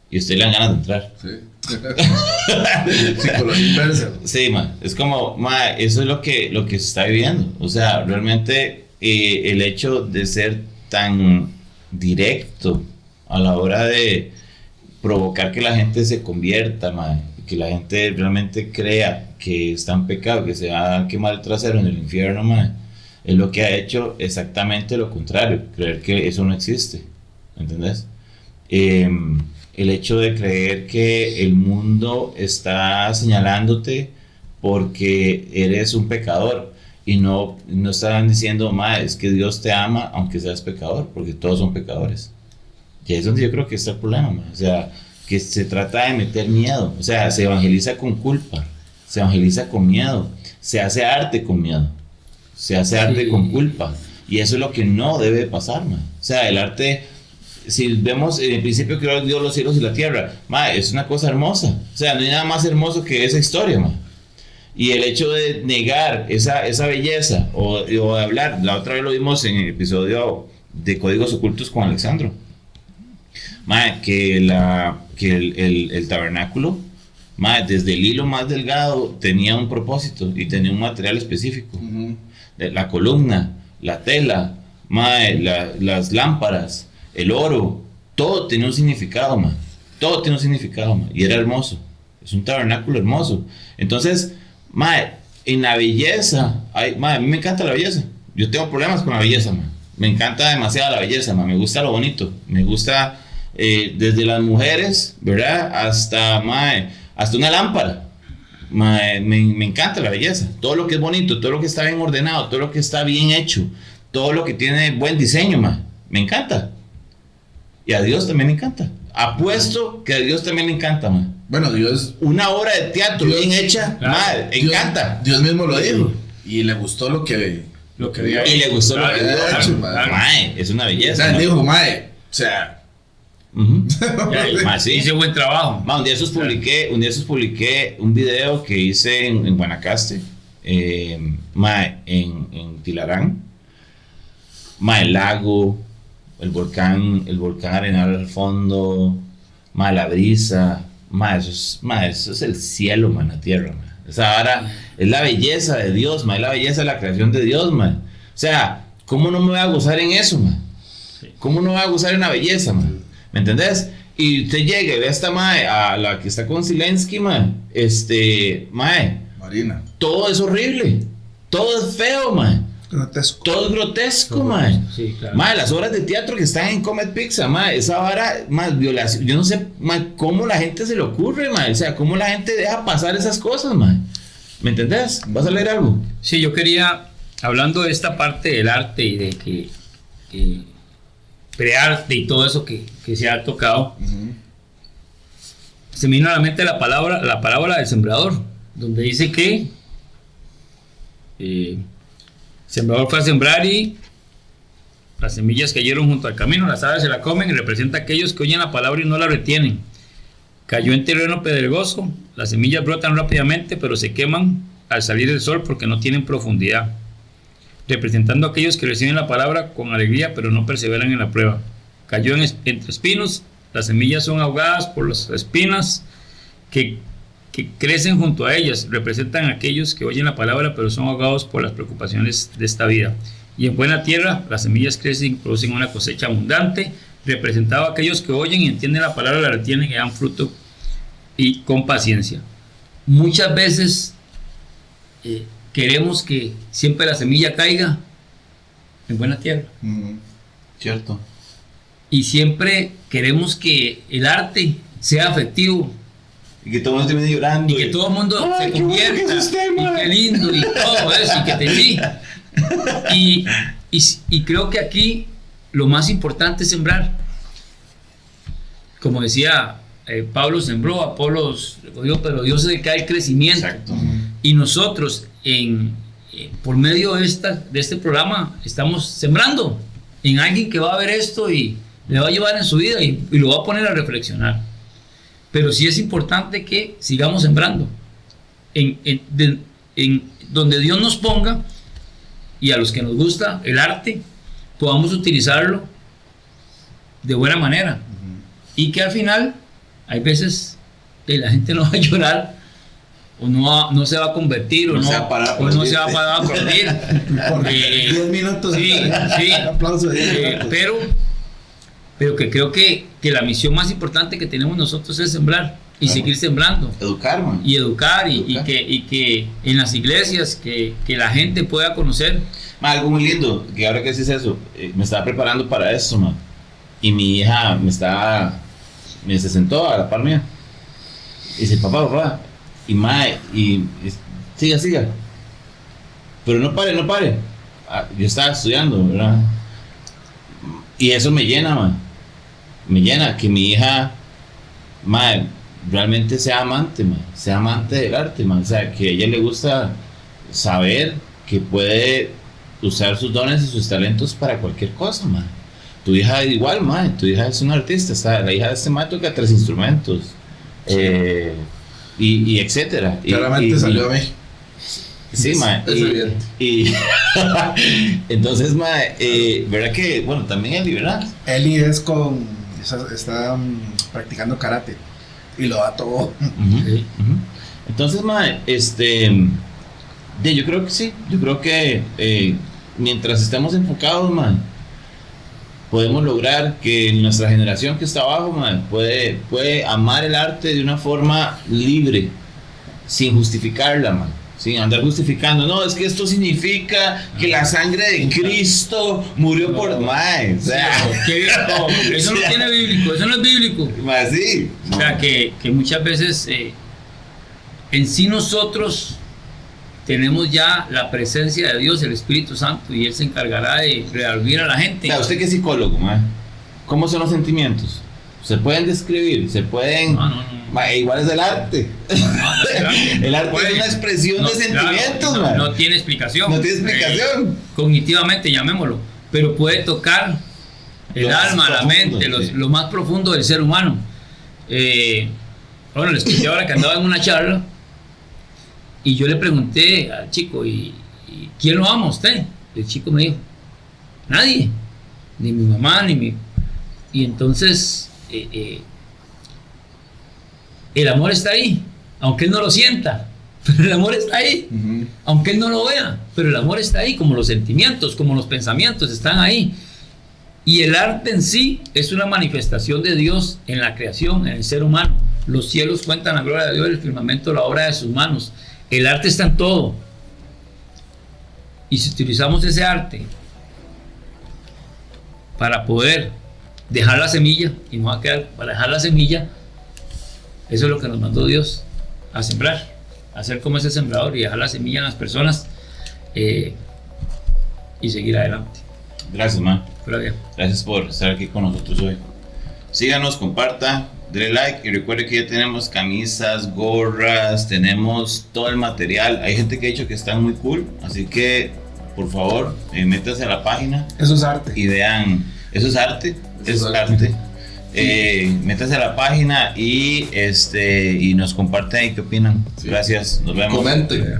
Y a usted le dan ganas de entrar. Sí. Psicología inversa. Sí, man. Es como, man, eso es lo que se está viviendo. O sea, realmente el hecho de ser tan directo a la hora de provocar que la gente se convierta, man, que la gente realmente crea que está en pecado, que se va a quemar el trasero en el infierno, man, es lo que ha hecho exactamente lo contrario, creer que eso no existe. ¿Entendés? El hecho de creer que el mundo está señalándote porque eres un pecador y no están diciendo, ma, es que Dios te ama aunque seas pecador, porque todos son pecadores. Y ahí es donde yo creo que está el problema, ma. O sea, que se trata de meter miedo, o sea, se evangeliza con culpa, se evangeliza con miedo, se hace arte con miedo, se hace arte con culpa, y eso es lo que no debe pasar, ma. O sea, el arte, si vemos en el principio creó Dios los cielos y la tierra, ma, es una cosa hermosa. O sea, no hay nada más hermoso que esa historia, ma. Y el hecho de negar esa belleza o de hablar, la otra vez lo vimos en el episodio de Códigos Ocultos con Alexandro, ma, que el tabernáculo, ma, desde el hilo más delgado tenía un propósito y tenía un material específico. La columna, la tela, ma, las lámparas, el oro, todo tenía un significado, man. Todo tiene un significado, man. Y era hermoso. Es un tabernáculo hermoso. Entonces, man, en la belleza, man, a mí me encanta la belleza. Yo tengo problemas con la belleza, man. Me encanta demasiado la belleza, man. Me gusta lo bonito. Me gusta desde las mujeres, ¿verdad? Hasta una lámpara. Man, me encanta la belleza. Todo lo que es bonito, todo lo que está bien ordenado, todo lo que está bien hecho, todo lo que tiene buen diseño, man. Me encanta. Y a Dios también le encanta. Apuesto que a Dios también le encanta, man. Bueno, Dios. Una obra de teatro Dios, bien hecha, man, encanta. Dios mismo lo dijo. Y le gustó lo que vio. Y le gustó lo que vio. Claro. Mae, es una O belleza. sea, él ¿no? dijo, mae, o sea. Mae, sí. Hice buen trabajo. Un día esos publiqué un video que hice en Guanacaste, mae, en Tilarán. Mae, el lago, el volcán Arenal al fondo, ma, la brisa, ma, eso es el cielo, ma, la tierra, ma. O sea, ahora es la belleza de Dios, ma, es la belleza de la creación de Dios, ma. O sea, ¿cómo no me voy a gozar en eso, ma? ¿Cómo no voy a gozar en la belleza, ma? ¿Me entendés? Y usted llega y ve a esta mae, a la que está con Zelensky, ma, mae, Marina. todo es horrible, todo es feo, ma. Grotesco. Todo es grotesco, mae. Sí, claro. Mae, las obras de teatro que están en Comet Pizza, mae, esa vara, mae, violación. Yo no sé, mae, cómo la gente se le ocurre, mae. O sea, cómo la gente deja pasar esas cosas, mae. ¿Me entendés? ¿Vas a leer algo? Sí, yo quería, hablando de esta parte del arte y de que prearte y todo eso que se ha tocado, se me vino a la mente la parábola del sembrador, donde dice que el sembrador fue a sembrar y las semillas cayeron junto al camino, las aves se la comen y representa a aquellos que oyen la palabra y no la retienen. Cayó en terreno pedregoso, las semillas brotan rápidamente pero se queman al salir el sol porque no tienen profundidad, representando a aquellos que reciben la palabra con alegría pero no perseveran en la prueba. Cayó entre espinos, las semillas son ahogadas por las espinas que crecen junto a ellas, representan a aquellos que oyen la palabra pero son ahogados por las preocupaciones de esta vida. Y en buena tierra las semillas crecen y producen una cosecha abundante, representado a aquellos que oyen y entienden la palabra, la retienen y dan fruto y con paciencia. Muchas veces queremos que siempre la semilla caiga en buena tierra. Cierto. Y siempre queremos que el arte sea afectivo. Y que todo el mundo termine llorando. Y que todo el mundo se convierta. Y qué lindo y todo eso. Y que te sí. Y creo que aquí lo más importante es sembrar. Como decía Pablo sembró, Apolos recogió, pero Dios es el que da el crecimiento. Exacto. Y nosotros por medio de este programa estamos sembrando en alguien que va a ver esto y le va a llevar en su vida y lo va a poner a reflexionar. Pero sí es importante que sigamos sembrando en donde Dios nos ponga, y a los que nos gusta el arte podamos utilizarlo de buena manera. Y que al final hay veces que la gente no va a llorar o no se va a convertir o no se va a parar a aplaudir Por 10 minutos. Sí, sí. Un aplauso de 10 minutos. Pero que creo que la misión más importante que tenemos nosotros es sembrar y seguir sembrando. Educar, man. Y educar. Y que en las iglesias que la gente pueda conocer. Man, algo muy lindo, que ahora que dices eso, me estaba preparando para esto, man. Y mi hija se sentó a la par mía. Y dice, papá. Y mae, siga. Pero no pare. Yo estaba estudiando, ¿verdad? Y eso me llena, man. Me llena que mi hija, mae, realmente sea amante del arte, man. O sea, que a ella le gusta saber que puede usar sus dones y sus talentos para cualquier cosa, man. Tu hija igual, man. Tu hija es una artista, la hija de este man toca 3 instrumentos. Y etcétera. Claramente salió a mí. Sí, mae. Es evidente. Entonces, mae, ¿verdad que, bueno, también Eli, ¿verdad? Eli está practicando karate y lo da todo. Sí. Entonces, mae, yo creo que sí. Yo creo que mientras estemos enfocados, mae, podemos lograr que nuestra generación que está abajo, mae, puede amar el arte de una forma libre, sin justificarla, mae. Sin andar justificando, no, es que esto significa que la sangre de Cristo murió por mae. O sea, Eso no tiene bíblico, eso no es bíblico. Mae, sí. O sea, que muchas veces en sí nosotros tenemos ya la presencia de Dios, el Espíritu Santo, y Él se encargará de redarguir a la gente. O sea, usted que es psicólogo, mae, ¿cómo son los sentimientos? ¿Se pueden describir? ¿Se pueden...? No. Mae, igual es el arte. El arte es una expresión de sentimientos, claro, mae. no tiene explicación. No tiene explicación. Cognitivamente, llamémoslo. Pero puede tocar el Lo más alma, la profundo, mente, sí. lo más profundo del ser humano. Bueno, les escuché ahora que andaba en una charla y yo le pregunté al chico, ¿y quién lo ama a usted? El chico me dijo, nadie, ni mi mamá, ni mi... Y entonces... el amor está ahí, aunque él no lo sienta, pero el amor está ahí, aunque él no lo vea, pero el amor está ahí, como los sentimientos, como los pensamientos están ahí. Y el arte en sí es una manifestación de Dios en la creación, en el ser humano. Los cielos cuentan la gloria de Dios, el firmamento la obra de sus manos. El arte está en todo. Y si utilizamos ese arte para poder dejar la semilla, y nos va a quedar para dejar la semilla, eso es lo que nos mandó Dios, a sembrar, a ser como ese sembrador y dejar la semilla en las personas y seguir adelante. Gracias, man. Pero bien. Gracias por estar aquí con nosotros hoy. Síganos, comparta, denle like y recuerde que ya tenemos camisas, gorras, tenemos todo el material. Hay gente que ha dicho que están muy cool, así que por favor, métanse a la página Eso es arte. y vean. Eso es arte, Eso es es arte. Métanse a la página y nos comparten ahí qué opinan. Sí. Gracias, nos vemos. Comenten.